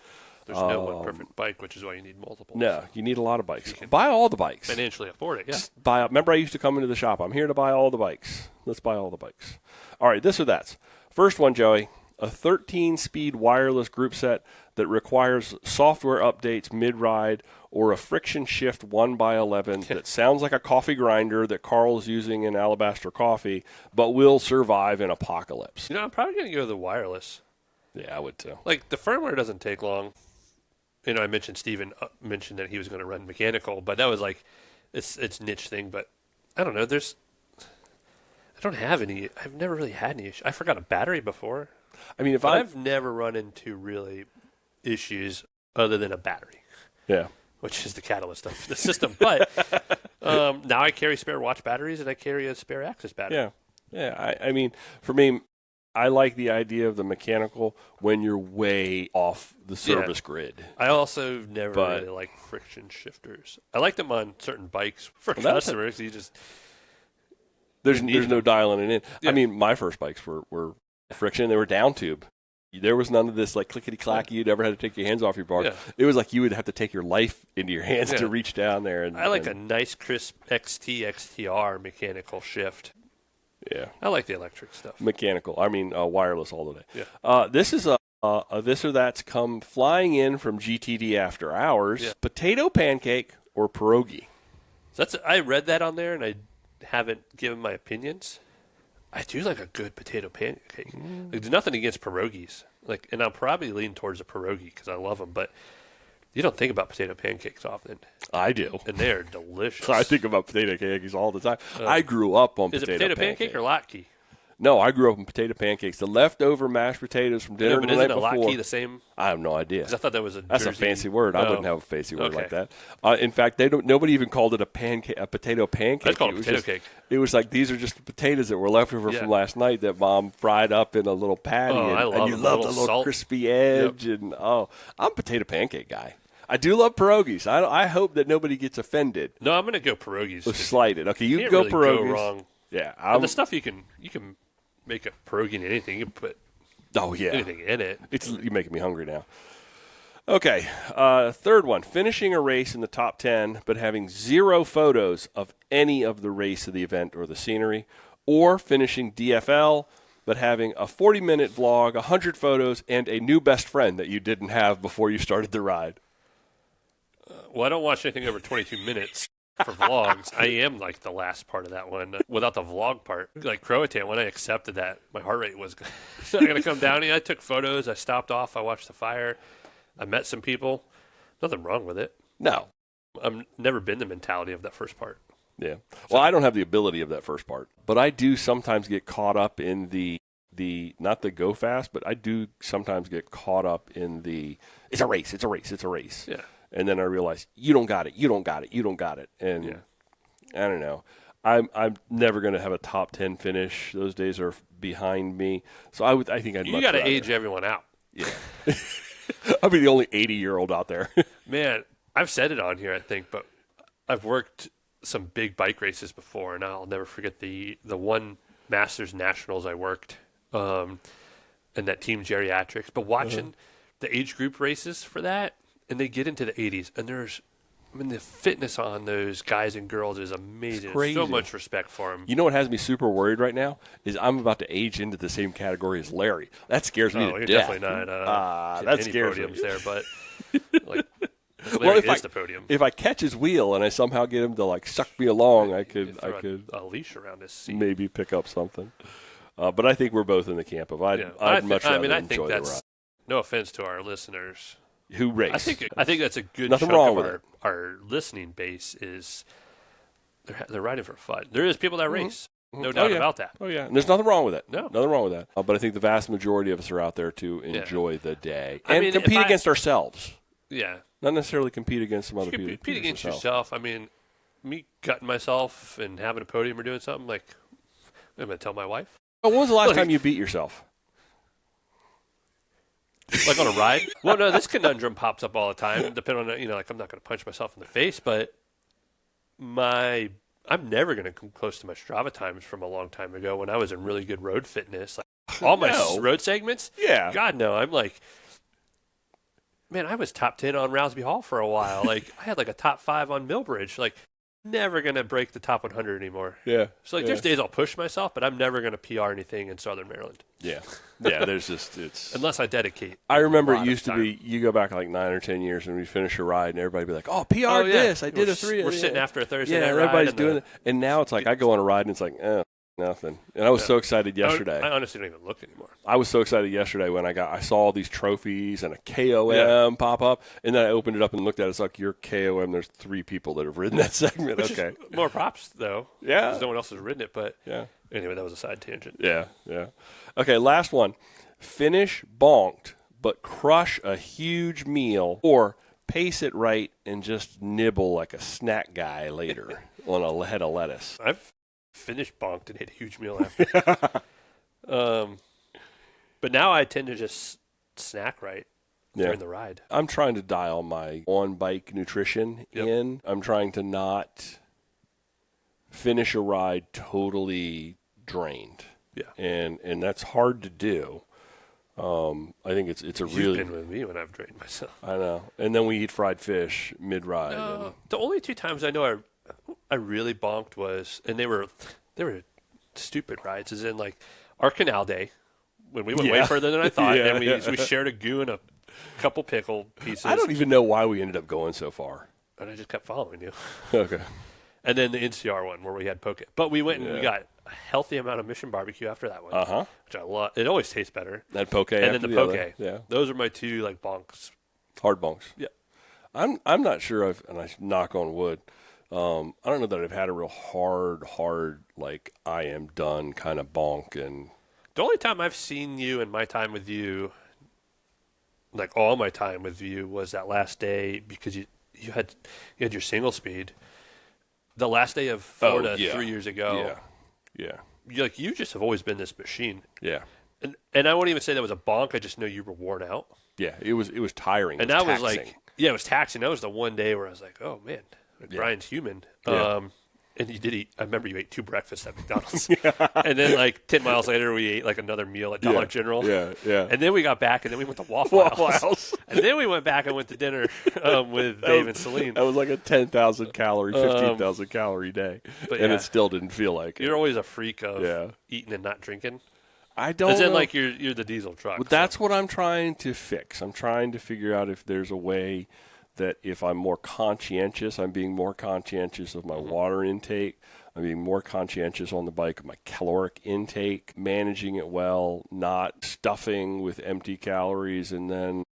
[SPEAKER 2] there's no one perfect bike, which is why you need multiple.
[SPEAKER 1] No, you need a lot of bikes. Buy all the bikes.
[SPEAKER 2] Financially afford it, yeah.
[SPEAKER 1] Just buy. Remember, I used to come into the shop. I'm here to buy all the bikes. Let's buy all the bikes. All right, this or that's. First one, Joey, a 13-speed wireless group set that requires software updates mid-ride, or a friction shift 1x11 that sounds like a coffee grinder that Carl's using in Alabaster Coffee, but will survive an apocalypse.
[SPEAKER 2] I'm probably going to go the wireless.
[SPEAKER 1] Yeah, I would too.
[SPEAKER 2] Like, the firmware doesn't take long. I mentioned Steven mentioned that he was going to run mechanical, but that was like it's niche thing. But I don't know. I don't have any. I've never really had any issues. I forgot a battery before.
[SPEAKER 1] I mean,
[SPEAKER 2] I've never run into really issues other than a battery.
[SPEAKER 1] Yeah.
[SPEAKER 2] Which is the catalyst of the system. But now I carry spare watch batteries and I carry a spare Axis battery.
[SPEAKER 1] Yeah. Yeah. I mean, for me, I like the idea of the mechanical when you're way off the service grid.
[SPEAKER 2] I also never really like friction shifters. I like them on certain bikes for customers.
[SPEAKER 1] There's no dialing it in. Yeah. I mean, my first bikes were friction. They were down tube. There was none of this like clickety-clacky. You never had to take your hands off your bar. Yeah. It was like you would have to take your life into your hands to reach down there. And
[SPEAKER 2] I like a nice, crisp XTR mechanical shift.
[SPEAKER 1] Yeah.
[SPEAKER 2] I like the electric stuff.
[SPEAKER 1] Mechanical. I mean, wireless all the day.
[SPEAKER 2] Yeah.
[SPEAKER 1] This is a this or that's come flying in from GTD After Hours. Yeah. Potato pancake or pierogi.
[SPEAKER 2] I read that on there, and I haven't given my opinions. I do like a good potato pancake. Like, there's nothing against pierogies. And I'll probably lean towards a pierogi because I love them. But You don't think about potato pancakes often,
[SPEAKER 1] I do.
[SPEAKER 2] and they are delicious.
[SPEAKER 1] I think about potato pancakes all the time. I grew up on
[SPEAKER 2] Is it
[SPEAKER 1] potato
[SPEAKER 2] potato pancake or latke?
[SPEAKER 1] No, I grew up on potato pancakes. The leftover mashed potatoes from dinner
[SPEAKER 2] But
[SPEAKER 1] the night
[SPEAKER 2] isn't a
[SPEAKER 1] before.
[SPEAKER 2] latke the same?
[SPEAKER 1] I have no idea.
[SPEAKER 2] Because I thought that was
[SPEAKER 1] That's a
[SPEAKER 2] Jersey.
[SPEAKER 1] fancy word. I
[SPEAKER 2] Oh.
[SPEAKER 1] wouldn't have a fancy word like
[SPEAKER 2] Okay.
[SPEAKER 1] that. In fact, nobody even called it a potato pancake.
[SPEAKER 2] That's called
[SPEAKER 1] It
[SPEAKER 2] a
[SPEAKER 1] was
[SPEAKER 2] potato
[SPEAKER 1] just-
[SPEAKER 2] cake.
[SPEAKER 1] It was like these are just the potatoes that were left over
[SPEAKER 2] Yeah.
[SPEAKER 1] from last night that Mom fried up in a little patty.
[SPEAKER 2] Oh, I love
[SPEAKER 1] and you
[SPEAKER 2] them.
[SPEAKER 1] love
[SPEAKER 2] A
[SPEAKER 1] the
[SPEAKER 2] little
[SPEAKER 1] little
[SPEAKER 2] salt.
[SPEAKER 1] crispy edge. And I'm a potato pancake guy. I do love pierogies. I hope that nobody gets offended
[SPEAKER 2] No, I'm going to go pierogies.
[SPEAKER 1] or slighted. Okay, you
[SPEAKER 2] Can't
[SPEAKER 1] go
[SPEAKER 2] really
[SPEAKER 1] pierogies.
[SPEAKER 2] go wrong.
[SPEAKER 1] Yeah,
[SPEAKER 2] And the stuff you can make a pierogi in anything. You can put
[SPEAKER 1] oh yeah,
[SPEAKER 2] anything in it.
[SPEAKER 1] You're making me hungry now. Okay, third one. Finishing a race in the top 10, but having 0 photos of any of the race of the event or the scenery. Or finishing DFL, but having a 40-minute vlog, 100 photos, and a new best friend that you didn't have before you started the ride.
[SPEAKER 2] Well, I don't watch anything over 22 minutes for vlogs. I am like the last part of that one without the vlog part. Like Croatan, when I accepted that, my heart rate was not going to come down. I took photos. I stopped off. I watched the fire. I met some people. Nothing wrong with it.
[SPEAKER 1] No.
[SPEAKER 2] I've never been the mentality of that first part.
[SPEAKER 1] Yeah. Well, I don't have the ability of that first part, but I do sometimes get caught up in the not the go fast, but I do sometimes get caught up in the it's a race.
[SPEAKER 2] Yeah.
[SPEAKER 1] And then I realize you don't got it. And
[SPEAKER 2] Yeah.
[SPEAKER 1] I don't know. I'm never going to have a top 10 finish. Those days are behind me. So I think I'd
[SPEAKER 2] You
[SPEAKER 1] much
[SPEAKER 2] got to
[SPEAKER 1] rather-
[SPEAKER 2] age everyone out.
[SPEAKER 1] Yeah. I'll be the only 80-year-old out there.
[SPEAKER 2] Man, I've said it on here, I think, but I've worked some big bike races before, and I'll never forget the one Masters Nationals I worked, and that team geriatrics. But watching the age group races for that, and they get into the 80s, and the fitness on those guys and girls is amazing.
[SPEAKER 1] crazy.
[SPEAKER 2] So much respect for them.
[SPEAKER 1] You know what has me super worried right now is I'm about to age into the same category as Larry. That scares me to
[SPEAKER 2] You're
[SPEAKER 1] death.
[SPEAKER 2] definitely not
[SPEAKER 1] that
[SPEAKER 2] hitting any
[SPEAKER 1] scares me.
[SPEAKER 2] podiums there, but like,
[SPEAKER 1] Well,
[SPEAKER 2] Larry is the podium.
[SPEAKER 1] If I catch his wheel and I somehow get him to like suck me along, I could
[SPEAKER 2] a leash around his seat.
[SPEAKER 1] maybe pick up something. But I think we're both in the camp of I'd much rather
[SPEAKER 2] I
[SPEAKER 1] enjoy
[SPEAKER 2] think
[SPEAKER 1] the
[SPEAKER 2] that's
[SPEAKER 1] ride.
[SPEAKER 2] no offense to our listeners.
[SPEAKER 1] Who race?
[SPEAKER 2] I think that's a good
[SPEAKER 1] Nothing
[SPEAKER 2] chunk
[SPEAKER 1] wrong
[SPEAKER 2] of
[SPEAKER 1] with
[SPEAKER 2] our listening base is they're riding for fun. There is people that race, no doubt about that.
[SPEAKER 1] Oh yeah, and there's nothing wrong with it.
[SPEAKER 2] No.
[SPEAKER 1] Nothing wrong with that. But I think the vast majority of us are out there to enjoy the day
[SPEAKER 2] I
[SPEAKER 1] and
[SPEAKER 2] mean,
[SPEAKER 1] compete
[SPEAKER 2] if I-
[SPEAKER 1] against ourselves.
[SPEAKER 2] Yeah,
[SPEAKER 1] Not necessarily compete against some other
[SPEAKER 2] you
[SPEAKER 1] people.
[SPEAKER 2] compete against yourself. I mean, me cutting myself and having a podium or doing something like I'm gonna tell my wife.
[SPEAKER 1] Oh, when was the last
[SPEAKER 2] Look,
[SPEAKER 1] time you beat yourself?
[SPEAKER 2] Like on a ride? Well, no, this conundrum pops up all the time. Depending on, like I'm not going to punch myself in the face, but I'm never going to come close to my Strava times from a long time ago when I was in really good road fitness. Like all my
[SPEAKER 1] No.
[SPEAKER 2] road segments?
[SPEAKER 1] Yeah.
[SPEAKER 2] God, no. I'm like, man, I was top 10 on Rousby Hall for a while. Like I had like a top 5 on Millbridge. Like never going to break the top 100 anymore.
[SPEAKER 1] Yeah.
[SPEAKER 2] So like there's days I'll push myself, but I'm never going to PR anything in Southern Maryland.
[SPEAKER 1] Yeah. Yeah, there's just it's
[SPEAKER 2] Unless I dedicate.
[SPEAKER 1] I remember
[SPEAKER 2] a
[SPEAKER 1] it
[SPEAKER 2] lot
[SPEAKER 1] used
[SPEAKER 2] of
[SPEAKER 1] to be you go back like 9 or 10 years and we finish a ride and everybody be like, "Oh, PR
[SPEAKER 2] Oh, yeah.
[SPEAKER 1] this. I did a 3."
[SPEAKER 2] We're sitting after a Thursday
[SPEAKER 1] Yeah,
[SPEAKER 2] night
[SPEAKER 1] and
[SPEAKER 2] ride
[SPEAKER 1] everybody's
[SPEAKER 2] and
[SPEAKER 1] doing it. And now it's like I go on a ride and it's like, nothing. And I was so excited yesterday.
[SPEAKER 2] I honestly don't even look anymore.
[SPEAKER 1] I was so excited yesterday when I saw all these trophies and a KOM pop up, and then I opened it up and looked at it. It's like your KOM. There's 3 people that have ridden that segment.
[SPEAKER 2] Which
[SPEAKER 1] Okay,
[SPEAKER 2] is more props though.
[SPEAKER 1] Yeah.
[SPEAKER 2] 'Cause no one else has ridden it. But
[SPEAKER 1] yeah,
[SPEAKER 2] anyway, that was a side tangent.
[SPEAKER 1] yeah. Okay, last one. Finish bonked, but crush a huge meal, or pace it right and just nibble like a snack guy later on a head of lettuce.
[SPEAKER 2] I've finished bonked and ate a huge meal after. But now I tend to just snack right during the ride.
[SPEAKER 1] I'm trying to dial my on-bike nutrition in. I'm trying to not finish a ride totally drained.
[SPEAKER 2] Yeah.
[SPEAKER 1] And that's hard to do. I think it's a
[SPEAKER 2] You've
[SPEAKER 1] really
[SPEAKER 2] been with me when I've drained myself.
[SPEAKER 1] I know. And then we eat fried fish mid-ride. and-
[SPEAKER 2] The only 2 times I know I really bonked was, and they were stupid rides, is in like our canal day when we went way further than I thought,
[SPEAKER 1] Yeah.
[SPEAKER 2] and we shared a goo and a couple pickle pieces.
[SPEAKER 1] I don't even know why we ended up going so far.
[SPEAKER 2] And I just kept following you.
[SPEAKER 1] Okay.
[SPEAKER 2] And then the NCR one where we had poke. But we went and we got a healthy amount of Mission Barbecue after that one.
[SPEAKER 1] Uh-huh.
[SPEAKER 2] Which I love. It always tastes better.
[SPEAKER 1] That poke
[SPEAKER 2] And
[SPEAKER 1] after
[SPEAKER 2] then the
[SPEAKER 1] the
[SPEAKER 2] poke.
[SPEAKER 1] other. Yeah.
[SPEAKER 2] Those are my 2 like bonks.
[SPEAKER 1] Hard bonks.
[SPEAKER 2] Yeah.
[SPEAKER 1] I'm not sure and I knock on wood. I don't know that I've had a real hard like I am done kind of bonk. And
[SPEAKER 2] The only time I've seen you in my time with you, like all my time with you, was that last day because you had your single speed. The last day of Florida
[SPEAKER 1] yeah,
[SPEAKER 2] 3 years ago,
[SPEAKER 1] yeah,
[SPEAKER 2] you just have always been this machine.
[SPEAKER 1] yeah,
[SPEAKER 2] And I won't even say that was a bonk. I just know you were worn out.
[SPEAKER 1] yeah. It was tiring.
[SPEAKER 2] And
[SPEAKER 1] it was
[SPEAKER 2] that was
[SPEAKER 1] taxing.
[SPEAKER 2] like, yeah, it was taxing. That was the one day where I was like, oh man, like, Brian's human.
[SPEAKER 1] Yeah.
[SPEAKER 2] And you did eat. I remember you ate 2 breakfasts at McDonald's, and then like 10 miles later, we ate like another meal at Dollar General.
[SPEAKER 1] Yeah, yeah.
[SPEAKER 2] And then we got back, and then we went to Waffle House.
[SPEAKER 1] House.
[SPEAKER 2] And then we went back and went to dinner with Dave and Celine.
[SPEAKER 1] That was like a 10,000 calorie, 15,000 calorie day, and it still didn't feel like it.
[SPEAKER 2] You're always a freak of eating and not drinking.
[SPEAKER 1] I don't.
[SPEAKER 2] As in,
[SPEAKER 1] know.
[SPEAKER 2] like you're the diesel truck.
[SPEAKER 1] Well, that's what I'm trying to fix. I'm trying to figure out if there's a way that if I'm more conscientious, I'm being more conscientious of my water intake. I'm being more conscientious on the bike of my caloric intake, managing it well, not stuffing with empty calories, and then,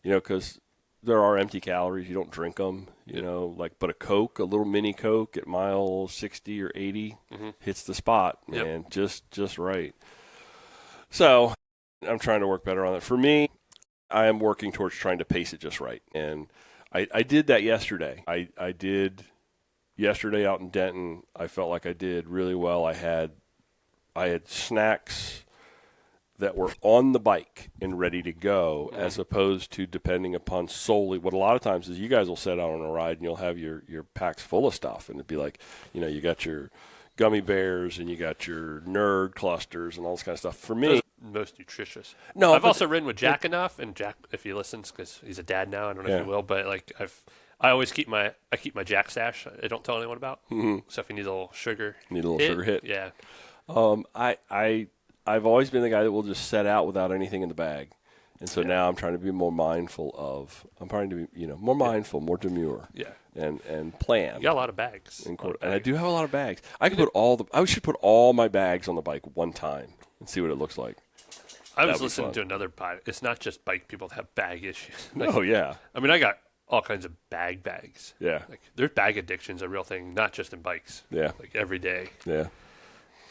[SPEAKER 1] because there are empty calories, you don't drink them, but a Coke, a little mini Coke at mile 60 or 80 hits the spot, man, just right. So I'm trying to work better on it. For me, I am working towards trying to pace it just right, and I did that yesterday. I did yesterday out in Denton. I felt like I did really well. I had snacks that were on the bike and ready to go, as opposed to depending upon solely what a lot of times is you guys will set out on a ride and you'll have your packs full of stuff, and it'd be like, you got your gummy bears and you got your nerd clusters and all this kind of stuff. For me,
[SPEAKER 2] most nutritious.
[SPEAKER 1] No,
[SPEAKER 2] I've also ridden with Jack enough, and Jack, if he listens, because he's a dad now, I don't know if he will, but like I always keep my Jack stash. I don't tell anyone about. So if he needs a little sugar,
[SPEAKER 1] sugar hit.
[SPEAKER 2] Yeah.
[SPEAKER 1] I've always been the guy that will just set out without anything in the bag, and so now I'm trying to be more mindful of. I'm trying to be more mindful, more demure.
[SPEAKER 2] Yeah.
[SPEAKER 1] And plan.
[SPEAKER 2] You got a lot of bags.
[SPEAKER 1] And I do have a lot of bags. I should put all my bags on the bike one time and see what it looks like.
[SPEAKER 2] I was listening to another pod. It's not just bike people that have bag issues.
[SPEAKER 1] Oh yeah.
[SPEAKER 2] I mean, I got all kinds of bags.
[SPEAKER 1] Yeah.
[SPEAKER 2] Like there's bag addiction's a real thing, not just in bikes.
[SPEAKER 1] Yeah.
[SPEAKER 2] Like every day.
[SPEAKER 1] Yeah.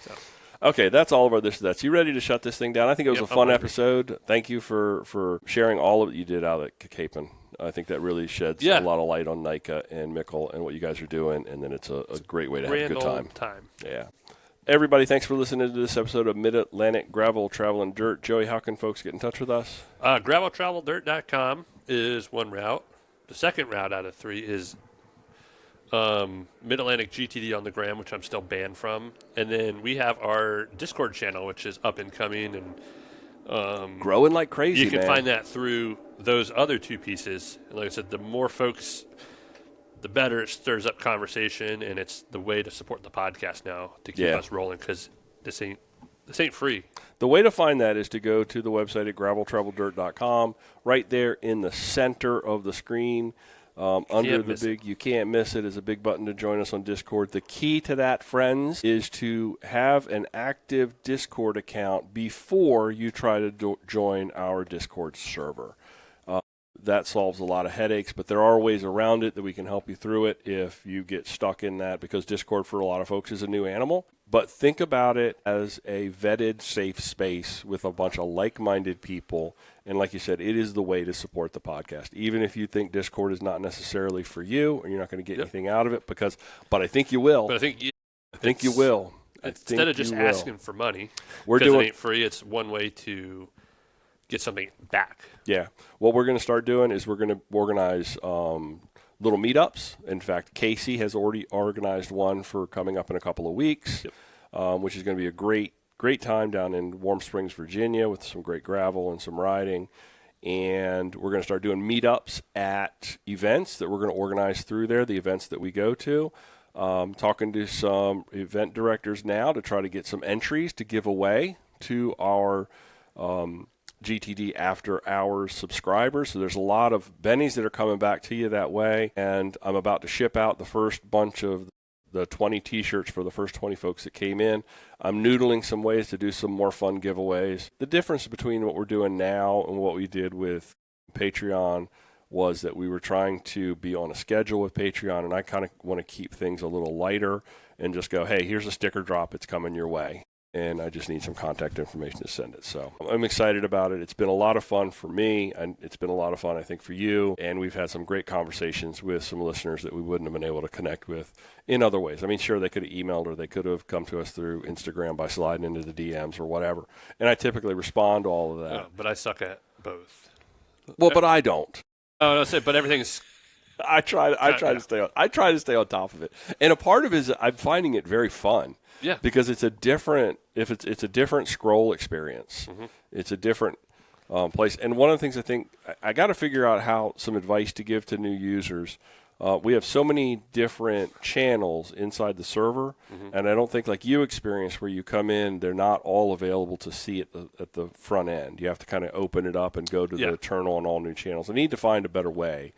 [SPEAKER 2] So.
[SPEAKER 1] Okay, that's all of our this or that's. You ready to shut this thing down? I think it was a fun episode. Thank you for sharing all of what you did out at Capon. I think that really sheds a lot of light on NICA and Mickle and what you guys are doing, and then it's a great way to have a good time. Yeah. Everybody, thanks for listening to this episode of Mid-Atlantic Gravel, Travel, and Dirt. Joey, how can folks get in touch with us?
[SPEAKER 2] GravelTravelDirt.com is one route. The second route out of 3 is Mid-Atlantic GTD on the gram, which I'm still banned from. And then we have our Discord channel, which is up and coming and
[SPEAKER 1] growing like crazy.
[SPEAKER 2] You can find that through those other 2 pieces. And like I said, the more folks, the better. It stirs up conversation, and it's the way to support the podcast now to keep us rolling, because this ain't free.
[SPEAKER 1] The way to find that is to go to the website at graveltraveldirt.com. Right there in the center of the screen, under the big, you can't miss it, is a big button to join us on Discord. The key to that, friends, is to have an active Discord account before you try to join our Discord server. That solves a lot of headaches, but there are ways around it that we can help you through it if you get stuck in that, because Discord for a lot of folks is a new animal. But think about it as a vetted, safe space with a bunch of like-minded people. And like you said, it is the way to support the podcast. Even if you think Discord is not necessarily for you or you're not going to get anything out of it, but I think you will.
[SPEAKER 2] But I think
[SPEAKER 1] you will.
[SPEAKER 2] Instead of just asking for money,
[SPEAKER 1] because
[SPEAKER 2] it ain't free, it's one way to get something back.
[SPEAKER 1] Yeah. What we're going to start doing is we're going to organize little meetups. In fact, Casey has already organized one for coming up in a couple of weeks, which is going to be a great time down in Warm Springs, Virginia, with some great gravel and some riding. And we're going to start doing meetups at events that we're going to organize through there, the events that we go to. Talking to some event directors now to try to get some entries to give away to our GTD After Hours subscribers. So there's a lot of bennies that are coming back to you that way. And I'm about to ship out the first bunch of the 20 T-shirts for the first 20 folks that came in. I'm noodling some ways to do some more fun giveaways. The difference between what we're doing now and what we did with Patreon was that we were trying to be on a schedule with Patreon, and I kind of want to keep things a little lighter and just go, hey, here's a sticker drop. It's coming your way. And I just need some contact information to send it. So I'm excited about it. It's been a lot of fun for me, and it's been a lot of fun, I think, for you. And we've had some great conversations with some listeners that we wouldn't have been able to connect with in other ways. I mean, sure, they could have emailed or they could have come to us through Instagram by sliding into the DMs or whatever. And I typically respond to all of that.
[SPEAKER 2] Oh, but I suck at both.
[SPEAKER 1] Well, but I don't.
[SPEAKER 2] Oh, no, but everything's...
[SPEAKER 1] I try to stay on top of it. And a part of it is I'm finding it very fun.
[SPEAKER 2] Yeah.
[SPEAKER 1] Because it's a different scroll experience. Mm-hmm. It's a different place. And one of the things I think I got to figure out how some advice to give to new users. We have so many different channels inside the server, and I don't think like you experience where you come in, they're not all available to see at the front end. You have to kind of open it up and go to the turn on all new channels. I need to find a better way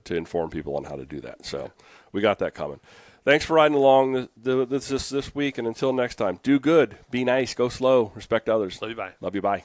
[SPEAKER 1] to inform people on how to do that. So we got that coming. Thanks for riding along this week, and until next time, do good, be nice, go slow, respect others.
[SPEAKER 2] Love you, bye.
[SPEAKER 1] Love you, bye.